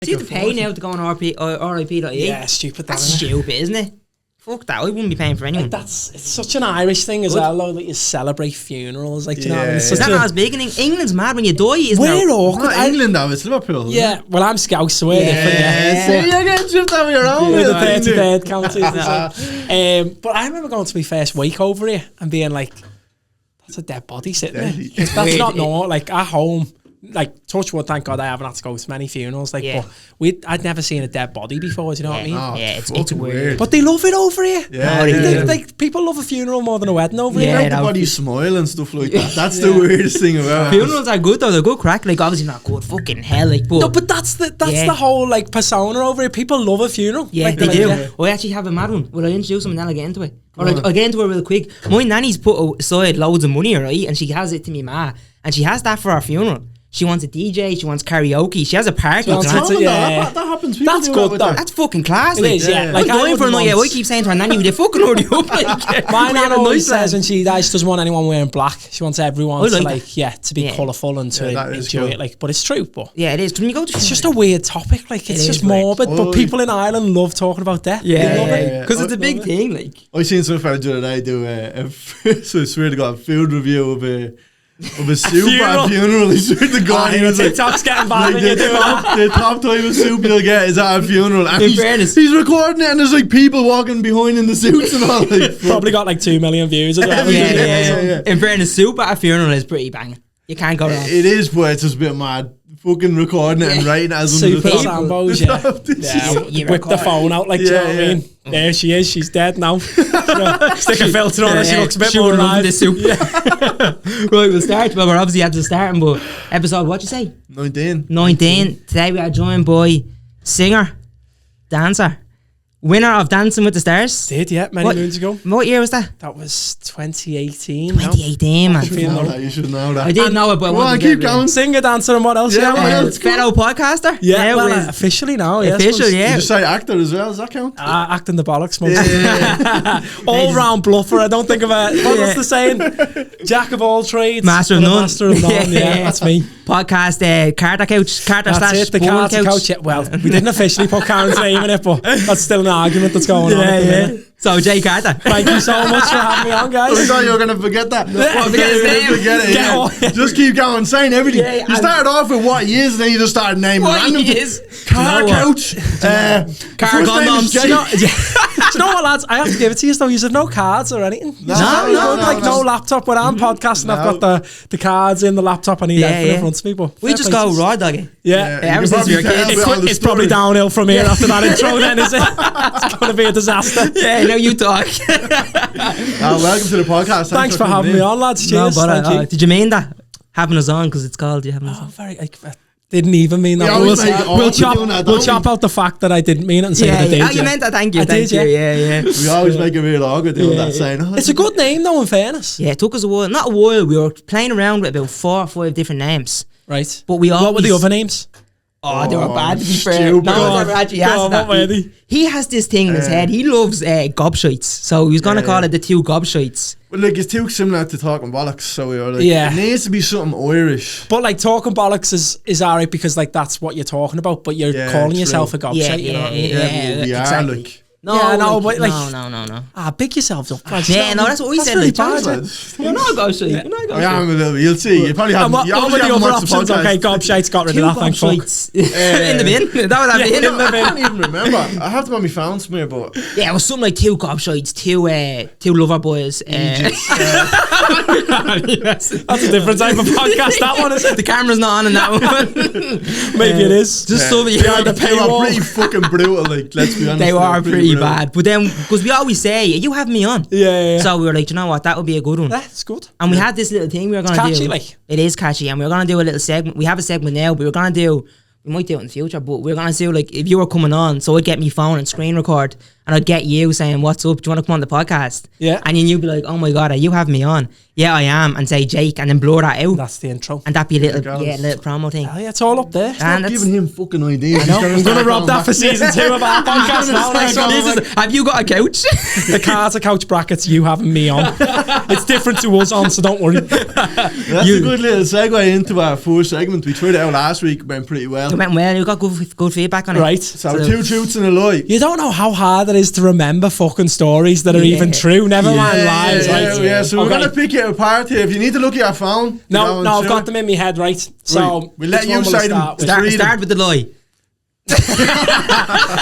See the pay now to go on RIP.ie? Yeah, stupid. That's stupid, isn't it? Fuck that, I wouldn't be paying for anyone. Like it's such an Irish thing as well, though, that you celebrate funerals. Like, do you know what I mean? Is that not as big in England's mad when you die, isn't it? We're awkward. Not England though, it's Liverpool. Yeah, well, I'm Scouse, so we're different. See, you're getting tripped over your own. The 30-bed counties. But I remember going to my first wake over here and being like, that's a dead body sitting there. That's not normal. Like, at home, like, touch wood, thank God I haven't had to go to many funerals. Like, but I'd never seen a dead body before, do you know what I mean? Yeah, it's weird. But they love it over here. Yeah, Like, people love a funeral more than a wedding over here. Yeah, everybody smile and stuff like that. That's the weirdest thing about it. Funerals are good though, they're good crack. Like, obviously not good fucking hell, like, but... No, but that's the whole, like, persona over here. People love a funeral. Yeah, like, they do. Yeah. I actually have a mad one. Will I introduce them and then I'll get into it? Or I'll get into it real quick. My nanny's put aside loads of money, right? And she has it to me ma. And she has that for our funeral. She wants a DJ, she wants karaoke, she has a party. That happens. People That's do good that though. That's fucking class. It is, yeah. Like, I going for a night. I keep saying to her nanny, would you fucking already up? Like, my nan always says when she dies, she doesn't want anyone wearing black. She wants everyone to be colourful and to enjoy it. Like, but it's true. But yeah, it is. When you go to it's just a weird topic. Like, it's just morbid. But people in Ireland love talking about death. Yeah, because it's a big thing. Like, I seen some fella the other day do so I swear to God, a food review of a soup at a funeral. He swear to God, he was like, TikTok's getting bad when you do that. The top type of soup you'll get is at a funeral. And in fairness, he's recording it and there's like people walking behind in the suits and all. Like, probably got like 2 million views as well. Yeah. In fairness, soup at a funeral is pretty banging. You can't go wrong. It is, but it's just a bit mad. Fucking recording it and writing it as Super Sambos, whip the phone out, like, do you know what I mean? There she is, she's dead now. Stick a filter on her, she looks a bit more alive. The soup. Right, we'll start. Well, we're obviously at the starting, but episode, what'd you say? 19. Today we are joined by singer, dancer, winner of Dancing with the Stars. Many moons ago. What year was that? That was 2018. 2018, man. You should know that. I didn't know it, but I keep going. Singer, dancer, and what else? Fellow podcaster. Yeah, well, officially now. Official, You just say actor as well. Does that count? Acting the bollocks, all round bluffer. I don't think of it. What's the saying? Jack of all trades, master of none. Master of none. Yeah, that's me. Podcast, Carter Couch, Carter that's slash it, the Carter Couch. Yeah, well, we didn't officially put Karen's name in it, but that's still an argument that's going on. Yeah. So, Jay Carter. Thank you so much for having me on, guys. I thought you were going to forget that. Forget it. Just keep going, saying everything. You started off with what he is, and then you just started naming random things. Car couch. Car condoms. Do you know what, lads? I have to give it to you, though. You have no cards or anything. No laptop. When I'm podcasting, I've got the cards in the laptop. I need everything in front of me. But we just go raw doggy. Yeah. Ever since we were kids. It's probably downhill from here after that intro then, is it? It's going to be a disaster. Yeah, now you talk. Welcome to the podcast. Thanks for having me on, lads. Cheers. Thank you. Did you mean that? Having us on, because it's called you having us on. Very. Didn't even mean that. We'll chop out the fact that I didn't mean it and say that I did. You meant that. Thank you. Yeah. We always make it real awkward doing that, saying, it's a good name, though, in fairness. Yeah, it took us a while. Not a while. We were playing around with about 4 or 5 different names. Right. But we always... What were the other names? Oh, they were bad, to be fair. No one's ever actually asked that. He has this thing in his head. He loves gobshites. So he was going to call it the 2 gobshites. Well, like, it's too similar to Talking Bollocks, so we were like, it needs to be something Irish. But, like, Talking Bollocks is alright because, like, that's what you're talking about, but you're calling yourself a gobshite, you know what I mean? Yeah, exactly. Like, but like... No. Pick yourselves up. Yeah, that's what we said. Really you're not a gobshite. I am a little bit. You'll see. You probably have... What were the other options? Okay, gobshites got rid of that, thank fuck. In the bin? That was in the bin. I can't even remember. I have to have my phone somewhere, but... Yeah, it was something like 2 gobshites, 2 lover boys. That's a different type of podcast, that one, is it? The camera's not on in that one. Maybe it is. Just so they were pretty fucking brutal, like, let's be honest. They were pretty bad. But then, because we always say, you have me on. Yeah. So we were like, you know what, that would be a good one. That's good. And we had this little thing we were going to do. It's catchy, like. It is catchy. And we were going to do a little segment. We have a segment now, but we were going to do... We might do it in the future, but we're going to do, like, if you were coming on, so I'd get me phone and screen record, and and I'd get you saying, what's up, do you want to come on the podcast? Yeah. And then you'd be like, oh my God, are you having me on? Yeah, I am. And say Jake, and then blur that out. That's the intro. And that'd be a little promo thing. Oh, yeah, it's all up there. Stop giving him fucking ideas. I'm going to rob that for season 2 of our podcast now. Have you got a couch? The Carter couch brackets, you having me on. It's different to us on, so don't worry. That's a good little segue into our first segment. We tried it out last week, went pretty well. It went well, you got good feedback on it. Right. So 2 truths and a lie. You don't know how hard it is to remember fucking stories that are even true, never mind lies, right? Yeah, so we're going to pick it apart here. If you need to look at your phone. No, I've got them in my head, right? So we'll let you say them. Start with the lie.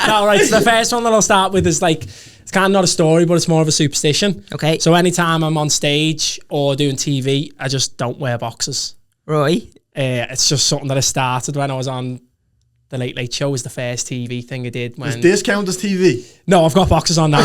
No, right, so the first one that I'll start with is like, it's kind of not a story, but it's more of a superstition. Okay. So anytime I'm on stage or doing TV, I just don't wear boxers. Right. It's just something that I started when I was on The Late Late Show. Was the first TV thing I did. When does this count as TV? No, I've got boxers on now.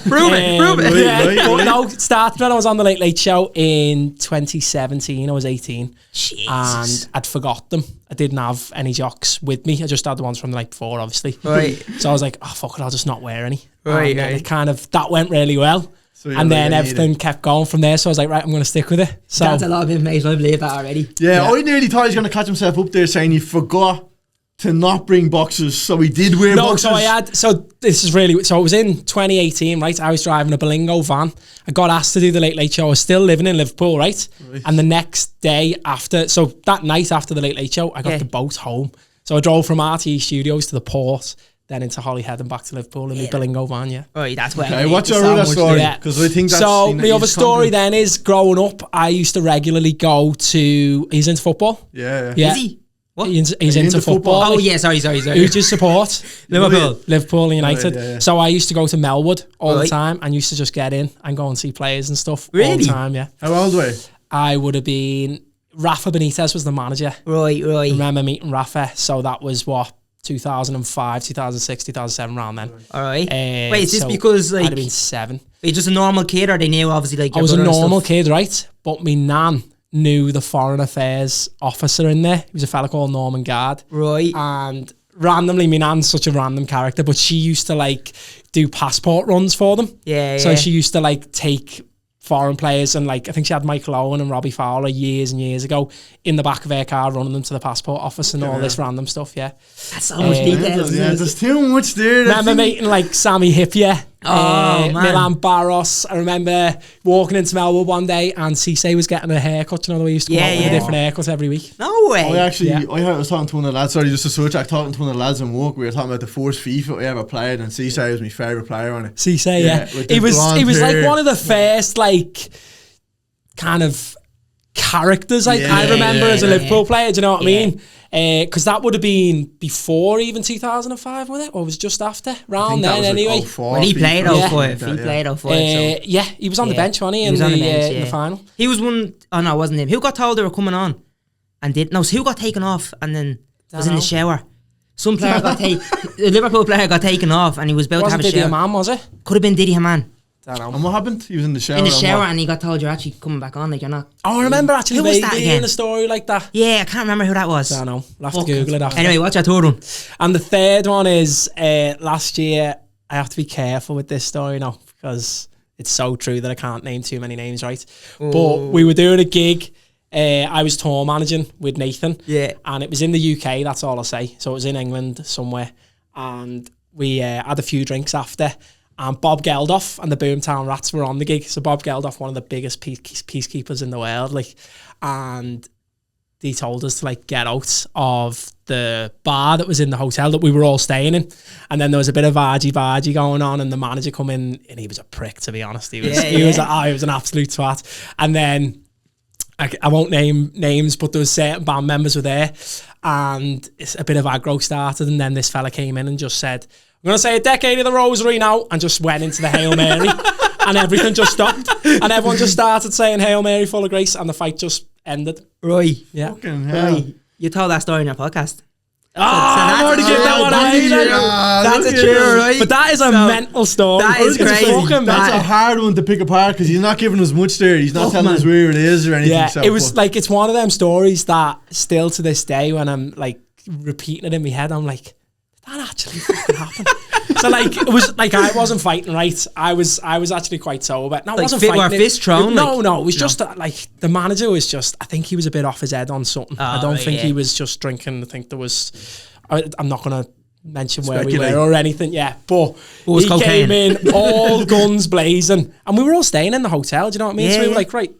Prove it. Yeah, Right. No, it started when I was on The Late Late Show in 2017. I was 18. Jesus. And I'd forgot them. I didn't have any jocks with me. I just had the ones from the night before, obviously. Right. So I was like, oh, fuck it, I'll just not wear any. Right. And it kind of, that went really well. So and then everything kept going from there. So I was like, right, I'm going to stick with it. So That's a lot of information. I believe that already. Yeah, I nearly thought he was going to catch himself up there saying he forgot to not bring boxers, so he did wear boxers. So this is really, so it was in 2018, right? I was driving a Berlingo van. I got asked to do the Late Late Show. I was still living in Liverpool, right? And the next day after, so that night after the Late Late Show, I got the boat home. So I drove from RTE Studios to the port, then into Holyhead and back to Liverpool in the Berlingo van, yeah. Right, that's where. Okay, what's your other story? Because I think that's... So the other story then is, growing up, I used to regularly go to, he's into football. Yeah. Is he? What? He's into football. Oh, yeah, sorry. Who do you support? Liverpool United. Yeah. So I used to go to Melwood all the time and used to just get in and go and see players and stuff all the time, yeah. How old were you? I would have been... Rafa Benitez was the manager. Right. I remember meeting Rafa. So that was, 2005, 2006, 2007, around then. All right. Wait, is this because, like... I'd have been 7. Are you just a normal kid, or they knew, obviously, like... I was a normal kid, right? But me nan knew the foreign affairs officer in there. He was a fella called Norman Gard. Right. And randomly, my nan's such a random character, but she used to like do passport runs for them. Yeah. So she used to like take foreign players, and like I think she had Michael Owen and Robbie Fowler years and years ago in the back of her car running them to the passport office and all this random stuff, yeah. That's so much details. Yeah, there's too much there. Remember meeting like Sammy Hippier, man. Milan Barros. I remember walking into Melwood one day and Cisse was getting a haircut. You know the way he used to come out with a different haircut every week. No way. I was talking to one of the lads, sorry, just a switch, talking to one of the lads in work. We were talking about the first FIFA I ever played, and Cisse was my favourite player on it. Cisse, yeah. He was like one of the first like kind of characters I remember as a Liverpool player. Do you know what I mean? Because that would have been before even 2005, was it? Or was it just after? Around then, anyway. When he played 05. He played 05. Yeah, he was on the bench, wasn't he? In the final. He was one. Oh, no, it wasn't him. Who got told they were coming on? And who got taken off and then was in the shower? Some player got taken. The Liverpool player got taken off and he was about to have a shower. Diddy Hamann, was it? Could have been Diddy Hamann. And what happened? He was in the shower. And he got told you're actually coming back on, like you're not. Oh, I remember actually being in a story like that. Yeah, I can't remember who that was. I don't know. I'll have to Google it after. Anyway, what's your third one? And the third one is last year. I have to be careful with this story now because it's so true that I can't name too many names, right? Ooh. But we were doing a gig. I was tour managing with Nathan. Yeah. And it was in the UK, that's all I'll say. So it was in England somewhere. And we had a few drinks after. And Bob Geldof and the Boomtown Rats were on the gig. So Bob Geldof, one of the biggest peacekeepers in the world, like, and he told us to like get out of the bar that was in the hotel that we were all staying in. And then there was a bit of argy-bargy going on, and the manager come in, and he was a prick, to be honest. He was an absolute twat. And then I won't name names, but there was certain band members were there, and a bit of aggro started, and then this fella came in and just said, I'm going to say a decade of the Rosary now, and just went into the Hail Mary, and everything just stopped, and everyone just started saying Hail Mary full of grace, and the fight just ended. Right. Yeah. Fucking hell. Right. You told that story in your podcast. I've already given that one away. That's a true, right? But that is a mental story. That is crazy. That's a hard one to pick apart because he's not giving us much there. He's not telling us where it is or anything. Yeah, so it was like, it's one of them stories that still to this day, when I'm like repeating it in my head, I'm like, did that actually fucking happen? So like it was like I wasn't fighting right. I was actually quite sober. No, I Like wasn't fit fighting. or fist thrown? No, it was just that, like the manager was just. I think he was a bit off his head on something. I don't think he was just drinking. I think there was. I'm not gonna mention where we were or anything. Yeah, but he came in all guns blazing, and we were all staying in the hotel. Do you know what I mean? So we were like, right.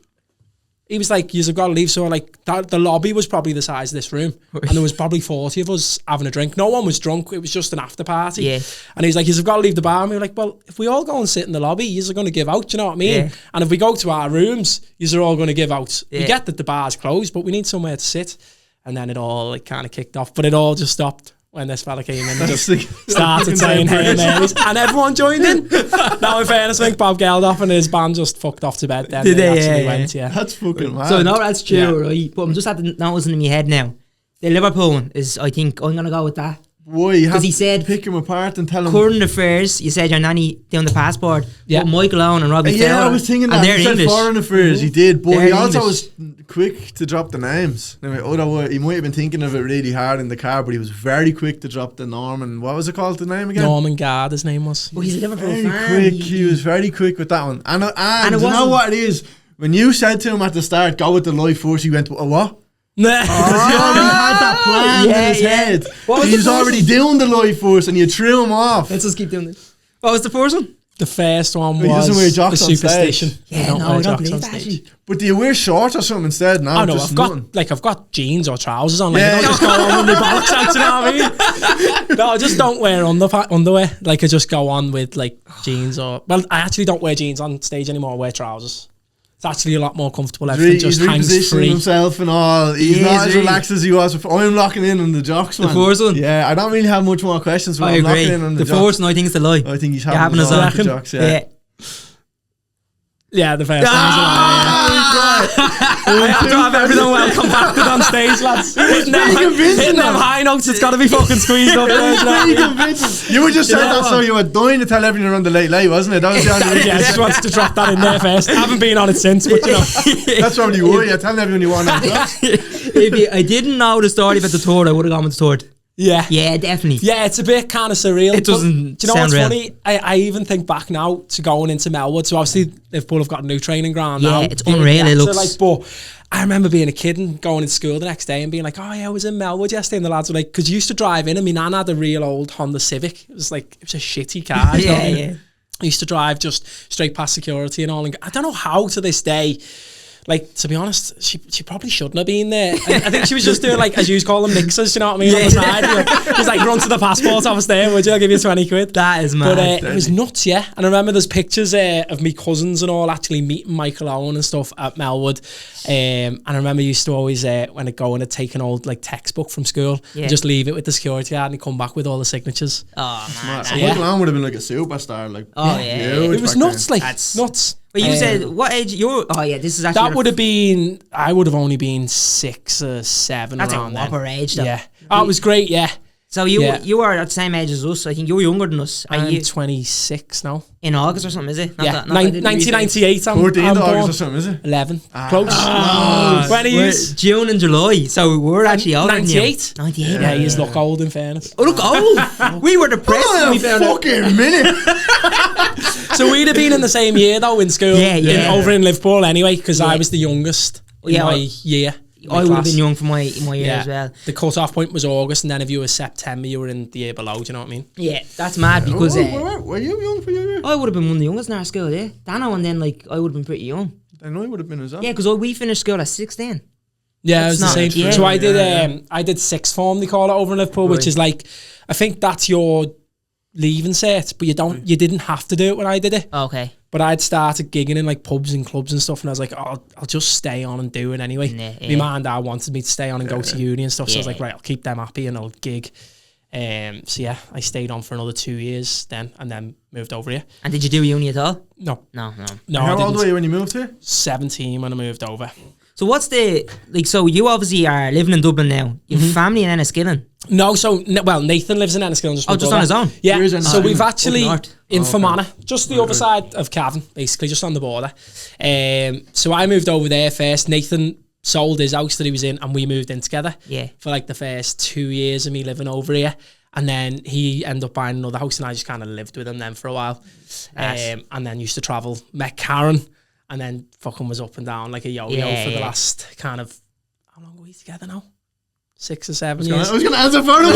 He was like, you've got to leave. So like the lobby was probably the size of this room. And there was probably 40 of us having a drink. No one was drunk. It was just an after party. Yeah. And he was like, you've got to leave the bar. And we were like, well, if we all go and sit in the lobby, you're going to give out. Do you know what I mean? Yeah. And if we go to our rooms, you're all going to give out. Yeah. We get that the bar's closed, but we need somewhere to sit. And then it all like kind of kicked off. But it all just stopped when this fella came in and just started saying Hail Marys, and everyone joined in. Now, in fairness, I think Bob Geldof and his band just fucked off to bed then. Did they actually went, yeah. That's fucking mad. So, no, that's true, right? But I'm just at the noticing in my head now. The Liverpool one is, I think, I'm going to go with that. Why? Because he said, pick him apart and tell him. Current affairs, you said your nanny down the passport. Yeah. But Michael Owen and Robbie Fowler. Yeah, I was thinking that. He said English. Foreign affairs, he did. But he also was quick to drop the names. Otherwise, he might have been thinking of it really hard in the car, but he was very quick to drop the Norman. What was it called, the name again? Norman Gard, his name was. Well, he's a Liverpool fan. Very quick. He was very quick with that one. And you know what it is? When you said to him at the start, go with the life force, he went, what? Because he already had that plan in his head. He was already doing the life force and you threw him off. Let's just keep doing this. What was the first one? The first one was the superstition. Yeah, I don't believe that actually. But do you wear shorts or something instead? No, I know, I've got jeans or trousers on. Like, I don't just go on with my bollocks out, you know what I mean? No, I just don't wear underwear. Like, I just go on with like jeans or... Well, I actually don't wear jeans on stage anymore. I wear trousers. It's actually a lot more comfortable. Everything just hangs free. Himself and all. He's not as relaxed as he was before. I'm locking in on the jocks, man. The first one? Yeah, I don't really have much more questions, but I'm locking in on the jocks. The first one, I think, is the lie. I think he's having us on the jocks, Yeah, the first one was a lie. I have to have everything well compacted on stage, lads. Hitting them high notes, it's got to be fucking squeezed up. You were just saying that so you were dying to tell everyone around the late, wasn't it? That was the only reason. Yeah, I just wanted to drop that in there first. I haven't been on it since, but you know. That's probably you were. You're telling everyone you want on If I didn't know the story about the tour, I would have gone with the tour. Yeah. Yeah, definitely. Yeah, it's a bit kind of surreal. It doesn't do you know sound what's real. funny? I even think back now to going into Melwood. So obviously Liverpool have got a new training ground now. Yeah, it's unreal. It looks... like, but I remember being a kid and going into school the next day and being like, oh yeah, I was in Melwood yesterday. And the lads were like, because you used to drive in and my nan had a real old Honda Civic. It was a shitty car. yeah. I used to drive just straight past security and all. And I don't know how to this day... Like, to be honest, she probably shouldn't have been there. I think she was just doing, like, as you call them, mixers, you know what I mean, on the side. She's like, run to the passport office there, would you? I'll give you 20 quid. That is mad. But it was nuts, yeah. And I remember there's pictures of me cousins and all actually meeting Michael Owen and stuff at Melwood. And I remember I used to always, when I'd go in, I'd take an old, like, textbook from school and just leave it with the security guard and he'd come back with all the signatures. Oh, man. So Michael Owen would have been like a superstar. Like, it was nuts, like, nuts. But you said, what age you were? Oh yeah, this is actually... That would have been... I would have only been 6 or 7 That's around a whopper age, though. Yeah. Oh, it was great, yeah. So you were at the same age as us. I think you were younger than us. I'm 26 now. In August or something, is it? 1998. I'm 14th August or something, is it? 11. Close. 20 years. June and July. So we're actually older 98. 98. Yeah, you just look old in fairness. Oh, look old. We were depressed when we found out. Fucking minute. So we'd have been in the same year though in school. Over in Liverpool anyway, because I was the youngest in my year. I would have been young for my year as well. The cut-off point was August, and then if you were September, you were in the year below. Do you know what I mean? Yeah, that's mad because... were you young for your year? I would have been one of the youngest in our school, yeah. Dano, and then I would have been pretty young. Then I would have been as well. Yeah, because we finished school at 16. Yeah, it was the same. Yeah. So I did sixth form, they call it, over in Liverpool, which is like, I think that's your leaving cert, but you didn't have to do it when I did it. Okay. But I'd started gigging in like pubs and clubs and stuff, and I was like, I'll just stay on and do it anyway. My mum and dad wanted me to stay on and go to uni and stuff, so I was like, right, I'll keep them happy and I'll gig. So yeah, I stayed on for another 2 years then, and then moved over here. And did you do uni at all? No. How old were you when you moved here? 17 when I moved over. So what's so you obviously are living in Dublin now. You have family in Enniskillen? No, Nathan lives in Enniskillen. Just on his own? Yeah, so we've actually, in Fermanagh, just the other side of Cavan, basically, just on the border. So I moved over there first. Nathan sold his house that he was in, and we moved in together. Yeah. For like the first 2 years of me living over here. And then he ended up buying another house, and I just kind of lived with him then for a while. And then used to travel, met Karen, and then fucking was up and down like a yo-yo for the last kind of, how long were we together now? 6 or 7 years. I was going to answer for him.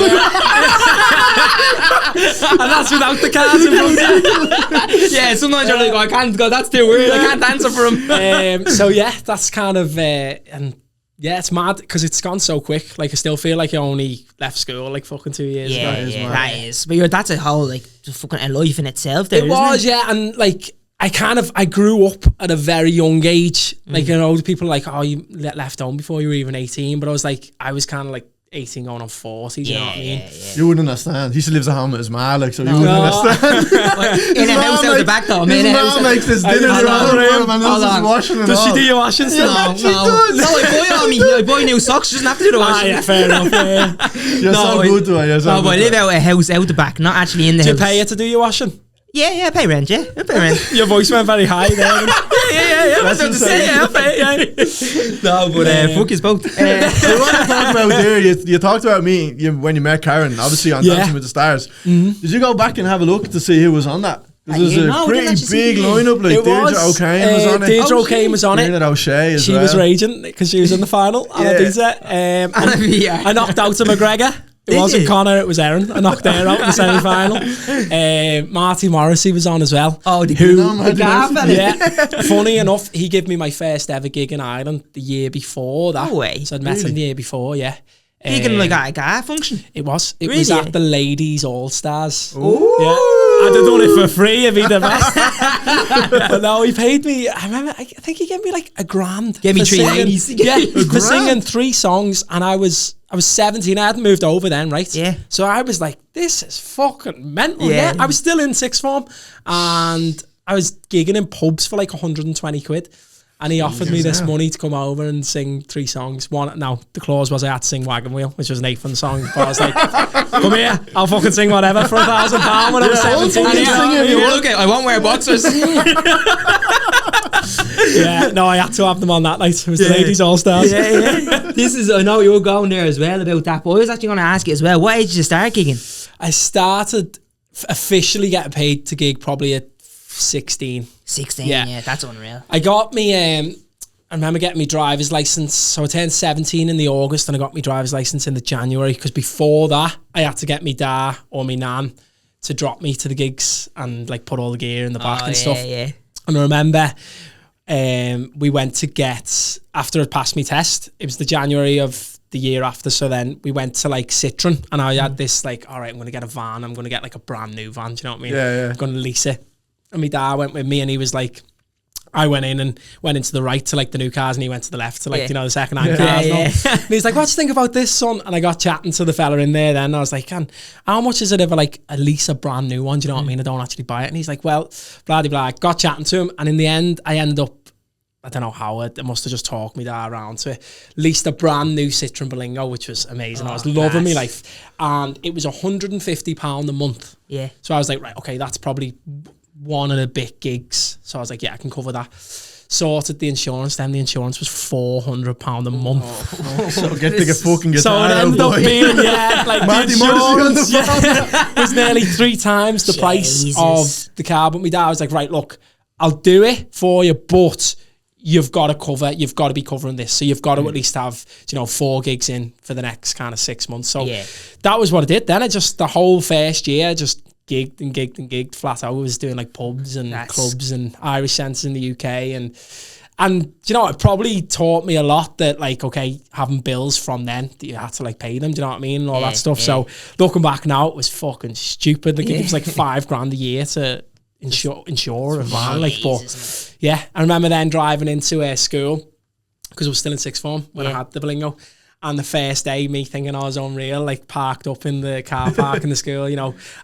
And that's without the cards in front of you. Yeah, sometimes you're like, I can't go, that's too weird, I can't answer for him. So yeah, that's kind of, and yeah, it's mad because it's gone so quick. Like I still feel like I only left school like fucking 2 years ago. Yeah, that is. But that's a whole like just fucking a life in itself there, It was, yeah, and like I grew up at a very young age. Like, you know, people are like, oh, you left home before you were even 18. But I was kind of like 18 going on 40, you know what I mean? Yeah. You wouldn't understand. He still lives at home with his ma, like, so you wouldn't understand. In a house out the back though, his mom makes this dinner for him and does washing and Does all. she do your washing still? No, she does. No, I buy new socks, she doesn't have to do the washing. Yeah, fair enough, yeah. You're so good to her. No, but I live out a house out the back, not actually in the house. Do you pay her to do your washing? Yeah, I pay rent, I pay rent. Your voice went very high there. Yeah. That's That's insane. I pay, yeah. No, but fuck his boat. So what I talked about there, you talked about me when you met Karen, obviously on Dancing with the Stars. Did you go back and have a look to see who was on that? Because there's a pretty big lineup, like Deirdre O'Kane was on it. Deirdre O'Kane was on it. Bernard O'Shea as She well. was raging because she was in the final. And I beat her. And I knocked out to McGregor. It wasn't Connor, it was Erin. I knocked her out in the semi-final. Marty Morrissey was on as well. Oh, the gaff. Yeah. Funny enough, he gave me my first ever gig in Ireland the year before that. No way. So I'd met him the year before, yeah. Gigging like at a gaff function? It was. It Really? was at the Ladies All-Stars. Ooh. Yeah. I'd have done it for free if he'd have asked. But no, he paid me, I remember, I think he gave me like $1,000. Gave me for 3 singing. ladies. Yeah, for singing 3 songs, and I was 17. I hadn't moved over then, right? Yeah. So I was like, this is fucking mental. Yeah. I was still in sixth form, and I was gigging in pubs for like 120 quid. And he offered me this money to come over and sing 3 songs. Now, the clause was I had to sing Wagon Wheel, which was an Nathan song. But I was like, come here, I'll fucking sing whatever for £1,000 when I was 17. I won't wear boxers. Yeah, no, I had to have them on that night. It was the Ladies All-Stars. Yeah. This is, I know you were going there as well about that, but I was actually going to ask you as well, what age did you start gigging? I started officially getting paid to gig probably at 16. 16, yeah, that's unreal. I got me, I remember getting my driver's license. So I turned 17 in the August and I got my driver's license in the January, because before that I had to get me dad or me nan to drop me to the gigs and like put all the gear in the back and stuff. Yeah. And I remember we went to get, after I'd passed my test, it was the January of the year after, so then we went to like Citroen, and I had this like, all right, I'm going to get a van, I'm going to get like a brand new van, do you know what I mean? Yeah. I'm going to lease it. And my dad went with me, and he was like, I went in and went into the right to like the new cars, and he went to the left to like, you know, the second-hand cars. And he's like, what do you think about this, son? And I got chatting to the fella in there then. And I was like, how much is it if I like at least a brand new one? Do you know what I mean? I don't actually buy it. And he's like, well, blah, blah, blah. Got chatting to him. And in the end, I ended up, I don't know how, it must have just talked me dad around to it. Leased a brand new Citroen Berlingo, which was amazing. I was loving my life. And it was £150 a month. Yeah. So I was like, right, okay, that's probably one of the big gigs. So I was like, yeah, I can cover that. Sorted the insurance, then the insurance was £400 a month. So get the fucking guitar. So it ended up being, like Marty the insurance was nearly 3 times the price of the car. But my dad was like, right, look, I'll do it for you, but you've got to be covering this. So you've got to at least have, 4 gigs in for the next kind of 6 months. So that was what I did. Then the whole first year, just gigged and gigged and gigged flat out. I was doing like pubs and clubs and Irish centres in the UK, and it probably taught me a lot that like, okay, having bills from then that you had to like pay them, do you know what I mean, and all that stuff. So looking back now, it was fucking stupid. Like it was like $5,000 a year to insure a van, like, but yeah, I remember then driving into school because I was still in sixth form when I had the Berlingo. And the first day, me thinking I was unreal, like parked up in the car park in the school,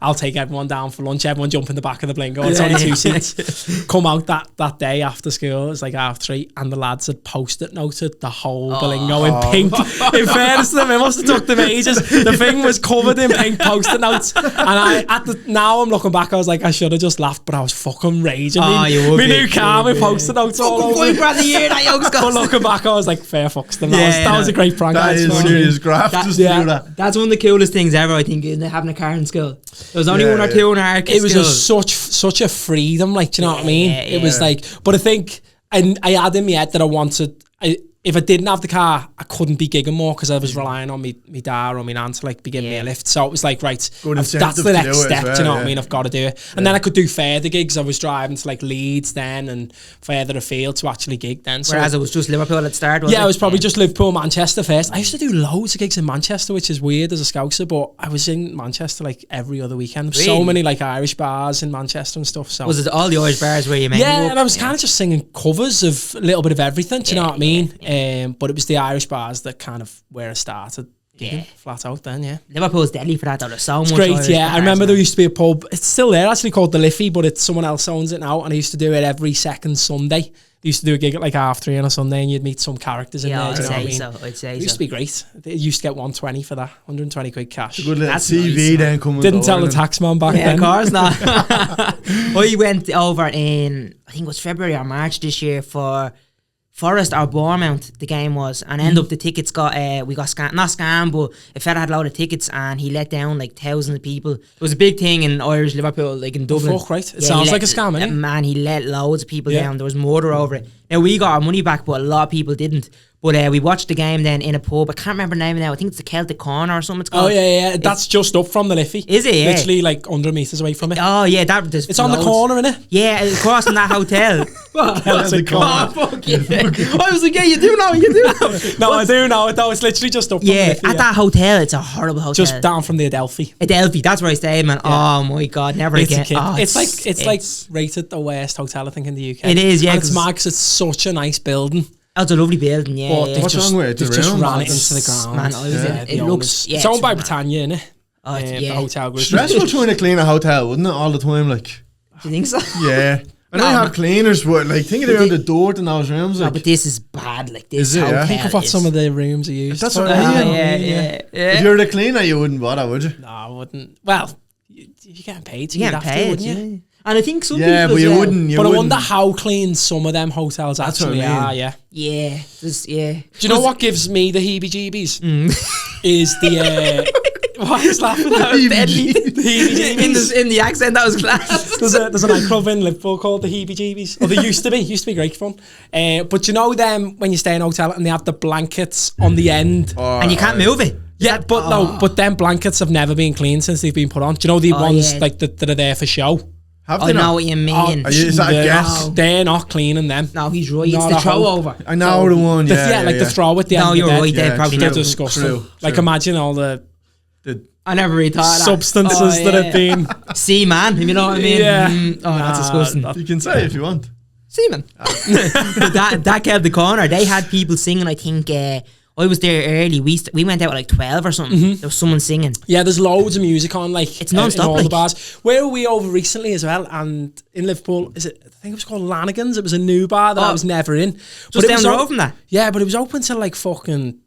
I'll take everyone down for lunch, everyone jump in the back of the Blingo, it's only 2 seats. Come out that day after school, it's like 3:30, and the lads had post-it noted the whole Blingo in pink. In fairness to them, it must have took them ages. The thing was covered in pink post-it notes, and now I'm looking back, I was like, I should have just laughed, but I was fucking raging. My new car with post-it notes all over. $5,000 a year, that yoke's got. But looking back, I was like, fair fucks them. That was a great prank. that is serious graft just to do that. That's one of the coolest things ever, I think, isn't it, having a car in school. There was only one or two in our It was such a freedom, like, do you know what I mean? It was like, but I think, and I had in my head that I wanted, if I didn't have the car, I couldn't be gigging more because I was relying on me dad or my nan to like be giving me a lift. So it was like, right, that's the next step. Do you know what I mean? I've got to do it. And then I could do further gigs. I was driving to like Leeds then and further afield to actually gig then. So whereas it was just Liverpool at start, wasn't it? It was probably just Liverpool, Manchester first. I used to do loads of gigs in Manchester, which is weird as a Scouser, but I was in Manchester like every other weekend. Really? So many like Irish bars in Manchester and stuff. So was it all the Irish bars where you met? Yeah, and I was kind of just singing covers of a little bit of everything. Do you know what I mean? But it was the Irish bars that kind of where I started gigging flat out then, Liverpool's deadly for that though. There's so much great, Irish I remember bars, there used to be a pub, it's still there actually, called the Liffey, but it's someone else owns it now, and I used to do it every second Sunday. They used to do a gig at like 3:30 on a Sunday and you'd meet some characters in there. I'd say it used to be great. They used to get 120 for that, 120 quid cash. A good little CV nice, then coming. Didn't tell the taxman back then. Of course not. I went over in, I think it was February or March this year for Forest or Bournemouth, the game was, and end up the tickets got we got not scammed, but a fella had a load of tickets and he let down like thousands of people. It was a big thing in Irish Liverpool, like in Dublin. Fuck right, it sounds like a scam, innit? Man, he let loads of people down. There was murder over it. Now we got our money back, but a lot of people didn't. But we watched the game then in a pub. I can't remember the name now. I think it's the Celtic Corner or something it's called. Oh yeah. That's just up from the Liffey. Is it? Yeah. Literally like 100 metres away from it. Oh yeah, it's on the corner, innit? Yeah, across from that hotel. Celtic Corner. Oh, fuck yeah. I was like, yeah, you do know. No, I do know it though. It's literally just up from the Liffey. At that hotel, it's a horrible hotel. Just down from the Adelphi. Adelphi, that's where I stayed, man. Yeah. Oh my God, never again. Oh, it's like rated the worst hotel I think in the UK. It is, yeah. And it's mad because it's such a nice building. Oh, it's a lovely building, yeah. But what's wrong with it? They've just ran it into the ground. Man, I was it looks... it's owned by Britannia, innit? Oh, the hotel group. Stressful trying to clean a hotel, wouldn't it, all the time? Like, do you think so? Yeah. I know you have cleaners, but like, think of around the door in those rooms. No, like, but this is bad. Like, this is it, hotel think of what some of the rooms are used. That's what I mean. Yeah. If you're the cleaner, you wouldn't bother, would you? No, I wouldn't. Well, you're getting paid to get paid, wouldn't you? And I think some people but you wouldn't. But I wonder how clean some of them hotels actually are. Yeah. Do you know what gives me the heebie-jeebies? Is the why is laughing? That was deadly. The heebie-jeebies. In the accent, that was class. There's a nightclub in Liverpool called the heebie-jeebies. Or they used to be great fun. But you know them when you stay in a hotel and they have the blankets on the end and you can't move it. Yeah, but them blankets have never been cleaned since they've been put on. Do you know the ones like that are there for show? I know what you mean. Is that a guess? They're not cleaning them. No, he's right. It's the throw over. I know the one. The throw at the end. No, you're right. They probably they're disgusting. Like imagine all the I never really thought substances that have been seaman. You know what I mean? Yeah. That's disgusting. You can say if you want. Seaman. that kept the corner. They had people singing. I think. I was there early. We went out at like 12 or something. There was someone singing. Yeah, there's loads of music on. Like it's non-stop. In all the bars. Where were we over recently as well? And in Liverpool, I think it was called Lanigan's. It was a new bar that I was never in. Just down the road from that. Yeah, but it was open till like fucking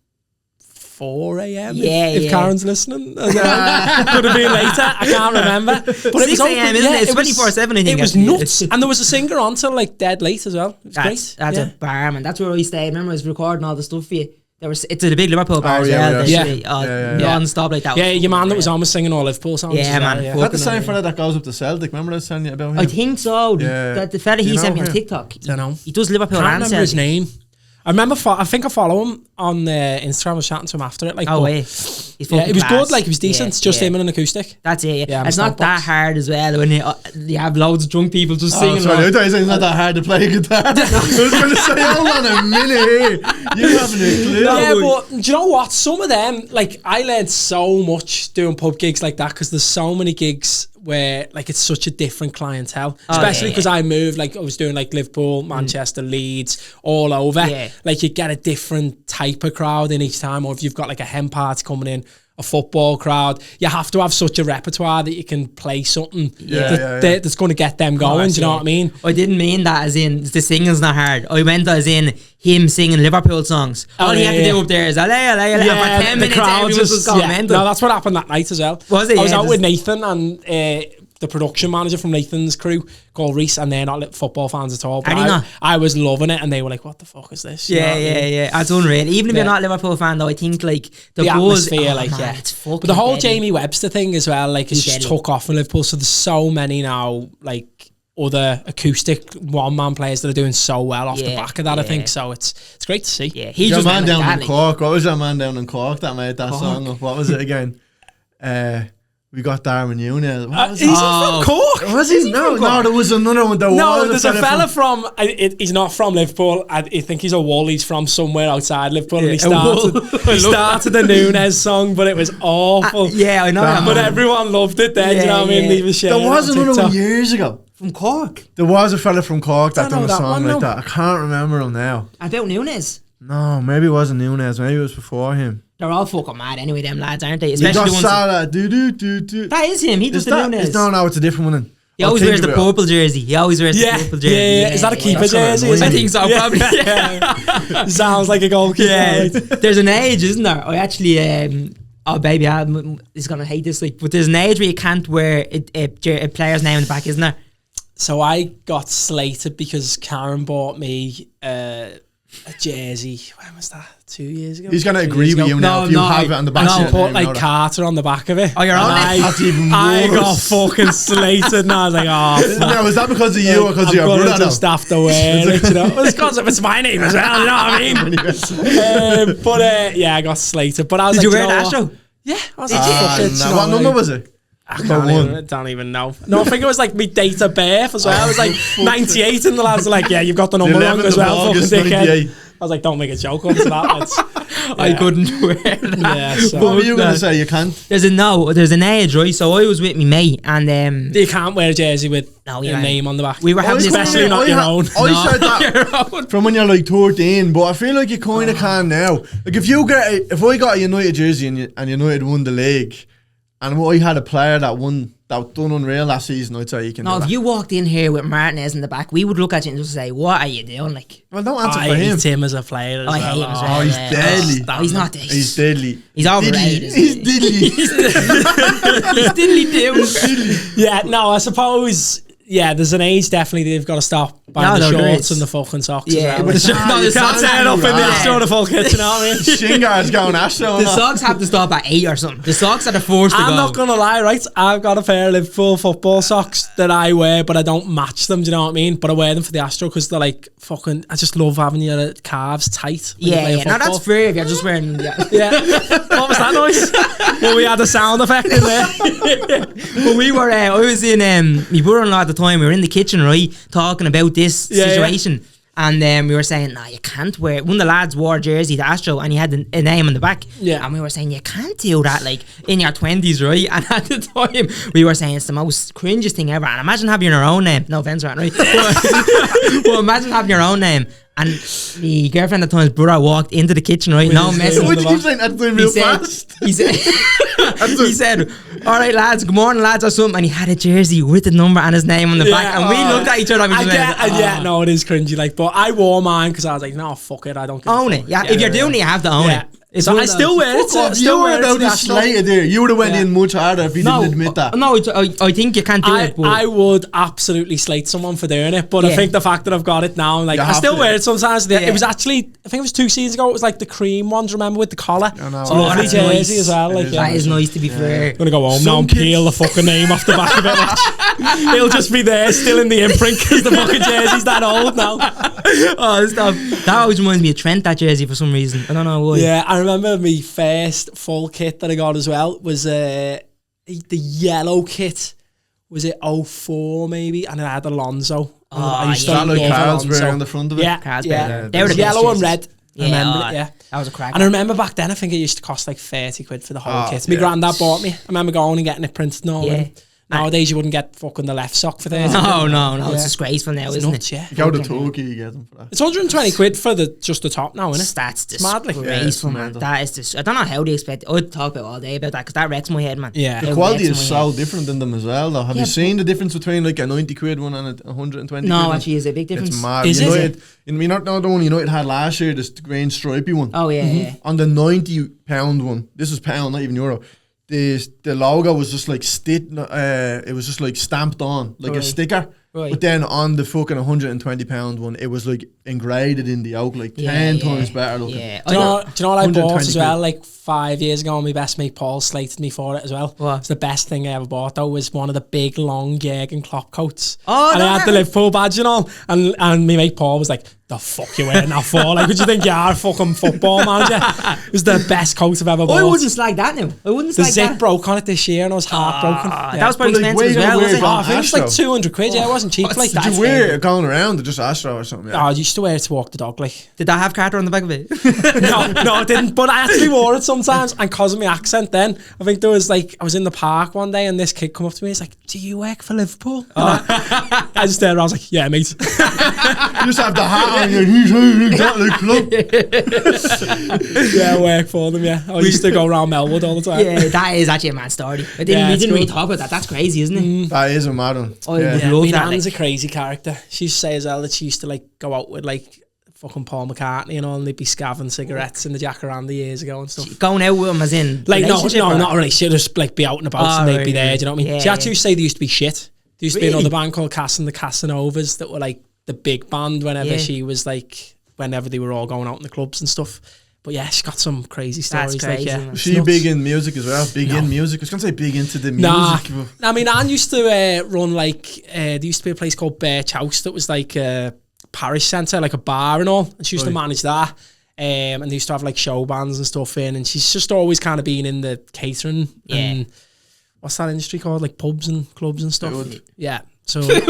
4 a.m. If Karen's listening, could have been later. I can't remember. But 6 a.m. Isn't it? It's 24/7. I think it was nuts, and there was a singer on till like dead late as well. It was great. That's a bar, man. That's where I stayed. Remember, I was recording all the stuff for you. It's a big Liverpool bar as well. Non-stop like that. Yeah, your man that was almost singing all Liverpool songs. Yeah, man. Is that the same fella that goes up to Celtic? Remember I was telling you about him? I think so. The fella he sent me on TikTok. I know. He does Liverpool and Celtic. I can't remember his name. I remember. I think I follow him on Instagram. I was chatting to him after it. Like, it was good. Like, it was decent. Just him and an acoustic. That's it. Yeah, it's not that hard as well when you have loads of drunk people just singing. Sorry, I thought you said it's not that hard to play guitar. I was going to say, hold on a minute here. You haven't a clue. Yeah, but do you know what? Some of them, like, I learned so much doing pub gigs like that because there's so many gigs where like it's such a different clientele, especially because I moved, like I was doing like Liverpool, Manchester, Leeds, all over. Like you get a different type of crowd in each time, or if you've got like a hen party coming in, a football crowd, you have to have such a repertoire that you can play something that's going to get them going. Do you know what I mean? I didn't mean that as in the singing's not hard. I meant as in him singing Liverpool songs. All he had to do up there is for 10 minutes everyone was going mental. No, that's what happened that night as well. Was it? I was out with Nathan and the production manager from Nathan's crew called Reese, and they're not football fans at all. But I was loving it, and they were like, "What the fuck is this?" Yeah. That's unreal. Even if you're not a Liverpool fan, though, I think like the atmosphere, it's fucking. But the whole deadly. Jamie Webster thing as well, like it's just took off in Liverpool. So there's so many now, like other acoustic one-man players that are doing so well off the back of that. I think so. It's great to see. Yeah, he's just man down in Cork. What was that man down in Cork that made that song? What was it again? We got Darwin Núñez. He's not from Cork. Was he? No, there was another one. There's a fella from. He's not from Liverpool. I think he's a Wall. He's from somewhere outside Liverpool. And he started the Núñez song, but it was awful. I know. But everyone loved it then. Do you know what I mean? He was sharing. There was another one years ago. From Cork? There was a fella from Cork that done a song like that. I can't remember him now. About Núñez? No, maybe it wasn't Núñez. Maybe it was before him. They're all fucking mad anyway, them lads, aren't they? Especially the ones that do. That is him. He does the Núñez. No, it's a different one. He always wears the purple jersey. He always wears the purple jersey. Yeah. Is that a keeper jersey? I think so, probably. Sounds like a goalkeeper. Yeah. There's an age, isn't there? I actually... oh, baby, he's going to hate this. But there's an age where you can't wear a player's name in the back, isn't there? So I got slated because Karen bought me a jersey. When was that? 2 years ago? He's going to agree with you now if you have it on the back. I put like Carter on the back of it. Oh, you're on it? That's even worse. I got fucking slated and I was like, oh. Now, is that because of you or because of your brother? I'm just have to wear it, you know. Well, it's because it's my name as well, you know what I mean? I got slated. But I was Did like, you wear that show? Yeah. I was like, what number was it? I don't even know. No, I think it was like my date of birth as well. I was like 98 and the lads are like, yeah, you've got the number wrong as well. I was like, don't make a joke onto that. I couldn't wear that. So. What were you going to say? You can't? There's an age, right? So I was with me mate and... you can't wear a jersey with your name on the back. We were having especially not your own. I said that from when you're like 13, but I feel like you kind of can now. Like if I got a United jersey and United won the league, and I had a player that done unreal last season, I'd say you can. No, if you walked in here with Martinez in the back, we would look at you and just say, "What are you doing?" Like, well, don't answer for him. I hate him as a player. I hate him as well. Oh, he's deadly. He's not deadly. He's deadly. He's overrated. He's deadly. He's diddly do. Yeah, no, I suppose. Yeah, there's an age definitely they've got to stop buying the shorts and the fucking socks. Yeah, as well. You can't turn up in the Astro the full kit, you know what I mean? Shingar's going Astro. The socks have to stop at 8 or something. The socks are the forced to go. I'm not gonna lie, right? I've got a pair of Liverpool football socks that I wear, but I don't match them. Do you know what I mean? But I wear them for the Astro because they're like fucking. I just love having your calves tight. Yeah. No, that's fair if you're just wearing. Yeah. What was that noise? Well, we had a sound effect in there. But we were. I was in my brother-in-law at the time. We were in the kitchen, right, talking about this situation. And we were saying, no, you can't wear... One of the lads wore a jersey to Astro and he had a name on the back. Yeah. And we were saying, you can't do that, like, in your 20s, right? And at the time, we were saying it's the most cringiest thing ever. And imagine having your own name. No offense, right? But imagine having your own name. And the girlfriend at the time's brother walked into the kitchen, right? No messing. What did you say? That's doing real fast. He said, all right, lads, good morning, lads, or something. And he had a jersey with the number and his name on the back. And we looked at each other and we just no, it is cringy. Like, but I wore mine because I was like, no, fuck it, I don't care. Own it. Yeah, if you're doing it, you have to own it. So I still wear it. You would have went in much harder if you didn't admit that. No, I think you can't do it. But I would absolutely slate someone for doing it, but I think the fact that I've got it now, like I still wear it sometimes. It was actually, I think it was 2 seasons ago. It was like the cream ones, remember, with the collar. Lovely jersey as well. Like that is nice, to be fair. I'm gonna go home now and peel the fucking name off the back of it. It'll just be there, still in the imprint, because the fucking jersey's that old now. That always reminds me of Trent, that jersey, for some reason. I don't know why. Yeah, I remember my first full kit that I got as well was the yellow kit. Was it 04 maybe? And I had Alonso. I used to love Alonso on the front of it. Yeah. They were the yellow and red. Yeah, I remember it, yeah. That was a crack. And I remember back then, I think it used to cost like 30 quid for the whole kit. My granddad bought me. I remember going and getting it printed and all. Yeah. Nowadays, you wouldn't get fucking the left sock for 30. No. It's disgraceful now, isn't it? Yeah. You go to Turkey, you get them for that. It's 120 quid for just the top now, isn't it? That's disgraceful, man. That is just... I don't know how they expect... I'd talk about all day about that because that wrecks my head, man. Yeah. The quality is so different in them as well, though. Have you seen the difference between like a 90 quid one and a 120 quid? No, actually, is a big difference. It's mad. Is it? Not the one United had last year, this green stripy one. Oh, yeah. On the £90 one, this is pound, not even euro. the logo was just like it was just like stamped on like a sticker. Right. But then on the fucking £120 one, it was like engraved in the oak, like 10 times better looking. Yeah. Do you know what I bought as well? Like 5 years ago, my best mate Paul slated me for it as well. What? It's the best thing I ever bought though. Was one of the big long Jurgen Klopp coats. Oh, and I had the Liverpool badge and all. And my mate Paul was like, "The fuck you wearing that for? Like, what do you think you are, a fucking football manager?" It was the best coat I've ever bought. I wouldn't slag that now. I wouldn't slag that. The zip broke on it this year and I was heartbroken. That was probably expensive as well, wasn't it? I think it was like 200 quid. Yeah, it wasn't cheap. Like that. Did you wear it going around or just Astro or something? Yeah. Oh, I used to wear it to walk the dog. Like, did that have Carter on the back of it? no, I didn't. But I actually wore it sometimes, and because of my accent, then I think there was like I was in the park one day, and this kid come up to me. He's like, "Do you work for Liverpool?" I just stared around. I was like, "Yeah, mate." You just have the hat on. Exactly, club. Yeah, I work for them. Yeah, I used to go around Melwood all the time. Yeah, that is actually a mad story. We didn't really talk about that. That's crazy, isn't it? That is a mad one. Oh, yeah. My nan's a crazy character. She used to say as well that she used to like go out with like fucking Paul McCartney and all, and they'd be scavenging cigarettes in the Jacaranda years ago and stuff. Going out with them as in like no, not really. She'd just like be out and about and they'd be there. Do you know what I mean? Yeah, she actually used to say they used to be shit. There used to be another band called Cass and the Casanovas that were like the big band whenever she was like, whenever they were all going out in the clubs and stuff. But yeah, she's got some crazy stories. That's crazy, like, yeah. Was she big in music as well? In music? I was going to say big into the music. I mean, Anne used to run like, there used to be a place called Birch House that was like a parish centre, like a bar and all. And she used to manage that. And they used to have like show bands and stuff in. And she's just always kind of been in the catering and what's that industry called? Like pubs and clubs and stuff. Food. Yeah. So, food.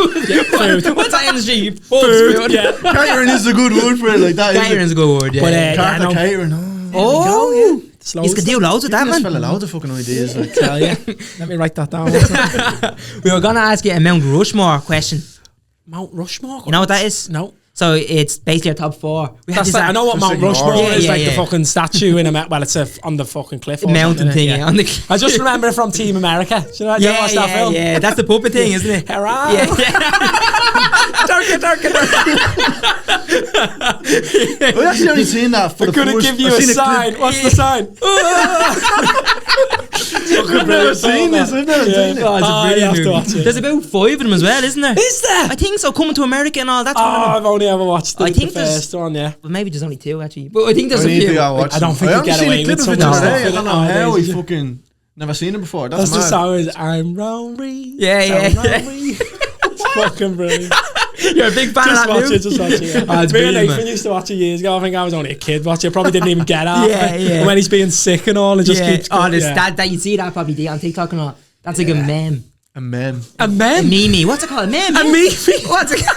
What's that industry? Food. Yeah. Catering is a good word for it. Like that. Catering is a good word. Yeah. But catering. You could do loads of that, man. Fell a load of fucking ideas. Like, tell you. Let me write that down. We were gonna ask you a Mount Rushmore question. Mount Rushmore. You know what that is? No. So it's basically our top four. I know what Mount Rushmore is, like the fucking statue in well, it's on the fucking cliff. Mountain thing, I just remember it from Team America. Do you know watch that film? Yeah, that's the puppet thing, isn't it? Hurrah! Yeah. I've actually only seen that for the first. I'm going to give you a sign. What's the sign? I've never seen this. I've never seen it. Oh, it's a brilliant movie. There's about 5 of them as well, isn't there? Is there? I think so. Coming to America and all. That's I've only ever watched the first one, yeah. Well, maybe there's only 2 actually. But I think there's a few. I don't think you get away with some stuff. I don't know how we fucking never seen it before. That's the song is I'm Rory. Yeah. It's fucking brilliant. You're a big fan of that movie? Just watch it, yeah. Me and Nathan used to watch it years ago. I think I was only a kid watching it. Probably didn't even get out. And when he's being sick and all, and just keeps going. That you see that probably on TikTok and all. That's like a meme. A meme. A meme? A meme. What's it called? A meme? A meme? What's it called?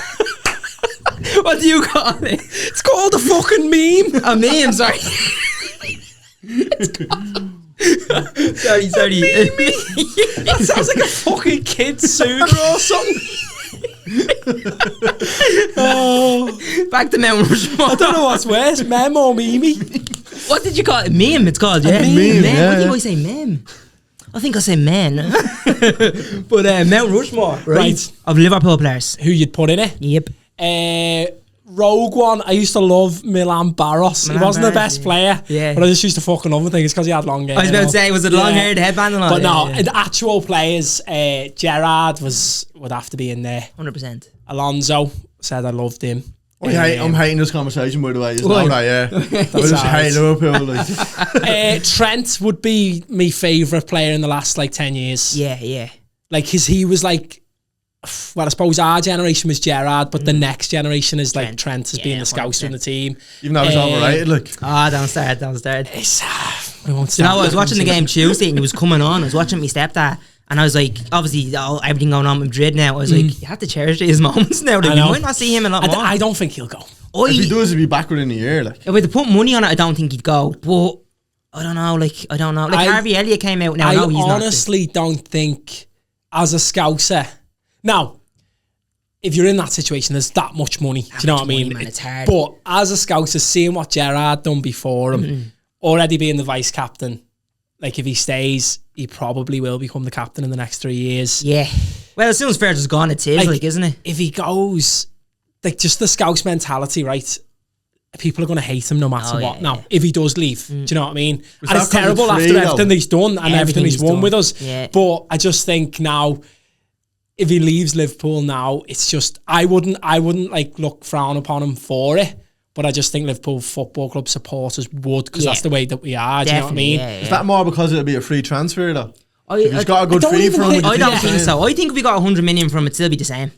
What do you call it? It's called a fucking meme. A meme, sorry. Sorry. That sounds like a fucking kid's suit or something. Back to Mount Rushmore. I don't know what's worse, meme or meme. What did you call it? Meme, it's called, yeah. Meme. What do you always say, meme? I think I say man. But Mount Rushmore, right? Of Liverpool players. Who you'd put in it? Yep. Rogue One, I used to love Milan Barros. He wasn't the best player, but I just used to fucking love him. I think it's because he had long hair. I was about to say, was it long hair, the headband and all? But no, the actual players, Gerrard would have to be in there. 100%. Alonso, said I loved him. I'm hating this conversation, by the way. I just hate Liverpool. Like. Trent would be my favourite player in the last like 10 years. Yeah. Like he was like, well, I suppose our generation was Gerrard, but the next generation is like Trent as being the scouser in the team. Even though he's overrated, look. Don't start. It's, I was watching the game Tuesday and he was coming on. I was watching my stepdad. And I was like, obviously, everything going on with Madrid now. I was like, you have to cherish these moments now. Like, you might not see him a lot more. I don't think he'll go. If he does, he'll be back within a year. Like, if we put money on it, I don't think he'd go. But I don't know. Like Harvey Elliott came out now. I honestly don't think, as a scouser. Now, if you're in that situation, there's that much money. Do you know what I mean? Man, it's hard. But as a scouser, seeing what Gerrard done before him, already being the vice captain, like if he stays, he probably will become the captain in the next 3 years. Yeah. Well, as soon as Fergus is gone, it's his, like, isn't it? If he goes, like just the scouts mentality, right? people are going to hate him no matter what now, if he does leave. Do you know what I mean? And it's terrible after everything that he's done and everything he's won with us. Yeah. But I just think now, if he leaves Liverpool now, it's just, I wouldn't like look frown upon him for it. But I just think Liverpool Football Club supporters would, because that's the way that we are. Do you know what I mean? Is that more because it'll be a free transfer though? If he's got a good fee from him. I don't think so. I think if we got 100 million from it, it'll be the same.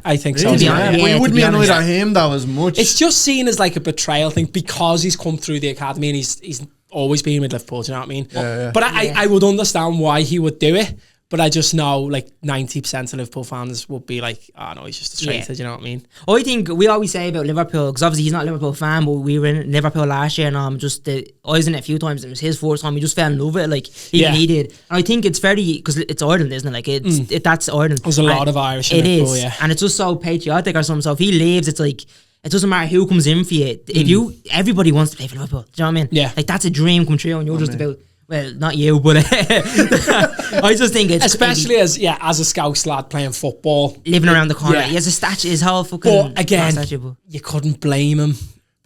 I think so. Really? We wouldn't be annoyed at him though as much. It's just seen as like a betrayal thing because he's come through the academy and he's always been with Liverpool. Do you know what I mean? But I would understand why he would do it. But I just know like 90% of Liverpool fans would be like, oh no, he's just a traitor, do you know what I mean? I think we always say about Liverpool, because obviously he's not a Liverpool fan, but we were in Liverpool last year and I was in it a few times, it was his first time, he just fell in love with it, like even he did. And I think it's very, because it's Ireland, isn't it? Like that's Ireland. There's a lot of Irish in Liverpool, and it's just so patriotic or something, so if he leaves, it's like, it doesn't matter who comes in for you. If everybody wants to play for Liverpool, do you know what I mean? Yeah. Like that's a dream come true and you're just about... Well, not you, but I just think it's... Especially as a Scouse lad playing football. Living around the corner. He has a statue, his whole fucking... But again, you couldn't blame him.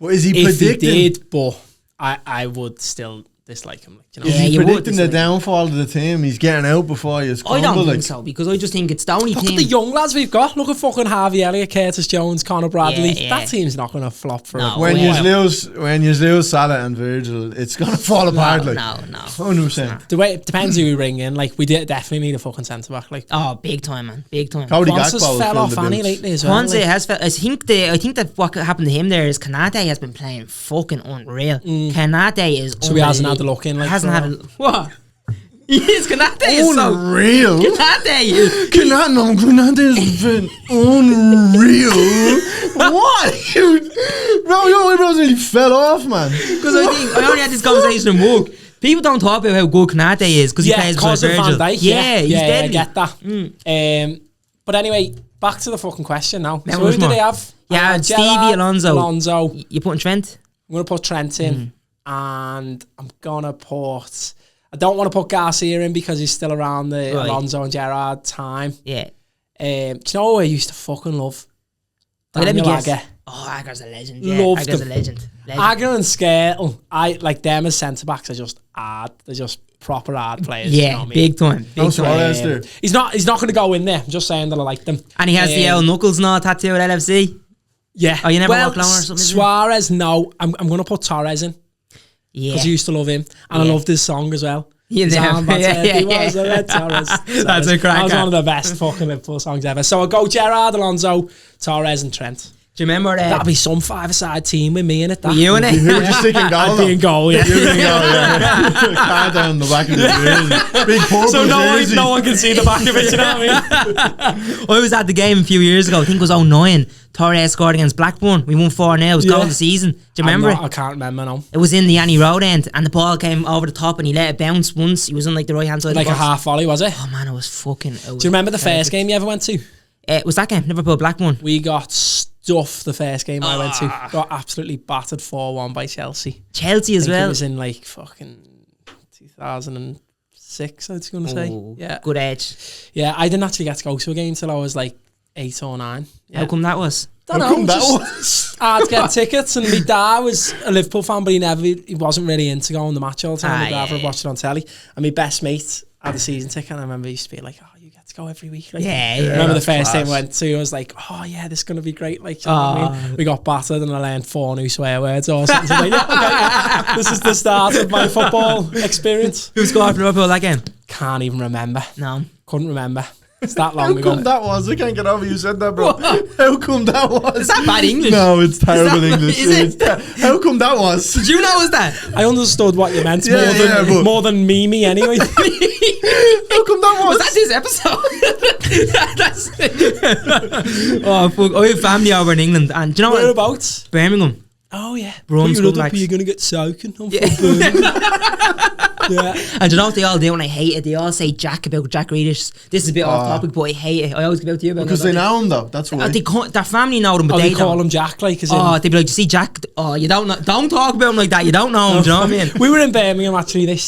But is he predicting... If he did, but I would still dislike him. Like, you know? Is he predicting the downfall of the team? He's getting out before he's crumble. I don't think so, because I just think it's the only team... Look at the young lads we've got. Look at fucking Harvey Elliott, Curtis Jones, Conor Bradley. That team's not going to flop for it. When you lose Salah and Virgil, it's going to fall apart. No. 100%. The way it depends who we ring in. Like we definitely need a fucking centre back. Like big time, man, big time. Francis fell off Annie lately as well. Francis has fell. I think that what happened to him there is Kanate has been playing fucking unreal. Kanate is so he hasn't had the look in. Like hasn't had a what. Yes, Kanate is unreal. Kanate has been unreal. What? Bro, he fell off, man. Because I only had this conversation in work. People don't talk about how good Kanate is because he plays for Virgil. Van Dijk. He's deadly. I get that. But anyway, back to the fucking question now. So who do they have? Yeah, Stevie Alonso. You putting Trent? I'm going to put Trent in. And I'm going to put... I don't want to put Garcia in because he's still around the Alonso and Gerrard time. Yeah. Do you know who I used to fucking love? Daniel Agger. Oh, Agger's a legend. Loved Agger's him. a legend. Agger and Skirtle, I like them as centre-backs are just hard. They're just proper hard players. Yeah, you know what I mean? big time. He's not going to go in there. I'm just saying that I like them. And he has the L Knuckles now tattoo at LFC. Yeah. Oh, you never walk along or something? Suarez, no. I'm going to put Torres in. Yeah. Because I used to love him. And I loved his song as well. That's a crack. That was one of the best fucking Liverpool songs ever. So I'll go Gerrard, Alonso, Torres and Trent. Do you remember that? That'd be some five-a-side team with me in it. You in it? Who would you stick in goal? I'd be in goal, yeah. Car down the back of the jersey. Big purple so jersey. no one can see the back of it, you know what I mean? I was at the game a few years ago, I think it was 2009. Torres scored against Blackburn. We won 4-0. It was goal of the season. Do you remember it? I can't remember, no. It was in the Annie Road end and the ball came over the top and he let it bounce once. He was on like the right-hand side like of the box. A half volley, was it? Oh man, it was fucking... Do you remember the first game you ever went to? Was that game? Liverpool-Blackburn. We got stuffed the first game I went to. Got absolutely battered 4-1 by Chelsea. Chelsea as well? It was in like fucking 2006, I was going to say. Yeah. Good age. Yeah, I didn't actually get to go to a game until I was like 8 or 9. Yeah. How come that was? Hard to get tickets, and my dad was a Liverpool fan, but he wasn't really into going to the match all the time. My dad would watch it on telly, and my best mate had a season ticket, and I remember he used to be like, "Oh, you get to go every week." Like, I remember the first time I went to, I was like, "Oh yeah, this is gonna be great." Like, you know what I mean? We got battered, and I learned 4 new swear words or something. So like, okay, this is the start of my football experience. Who scored for Liverpool that game? Can't even remember. No, couldn't remember. It's that long ago. How come that was? I can't get over you said that, bro. How come that was? Is that bad English? No, it's terrible English. Is it? How come that was? Did you know it was that? I understood what you meant more than Mimi anyway. How come that was? Was that this episode? That's it. Oh, fuck. I have family over in England. And do you know what? Whereabouts? Birmingham. Oh, yeah. You're going to get soaking. Yeah. And do you know what they all do and I hate it? They all say Jack about Jack Grealish. This is a bit off topic, but I hate it. I always give out to you about because they know him though. That's why. Their family know him, but they call him Jack, like. They'd be like, "You see Jack? Oh, you don't know. Don't talk about him like that. You don't know him." Do you know what I mean? We were in Birmingham actually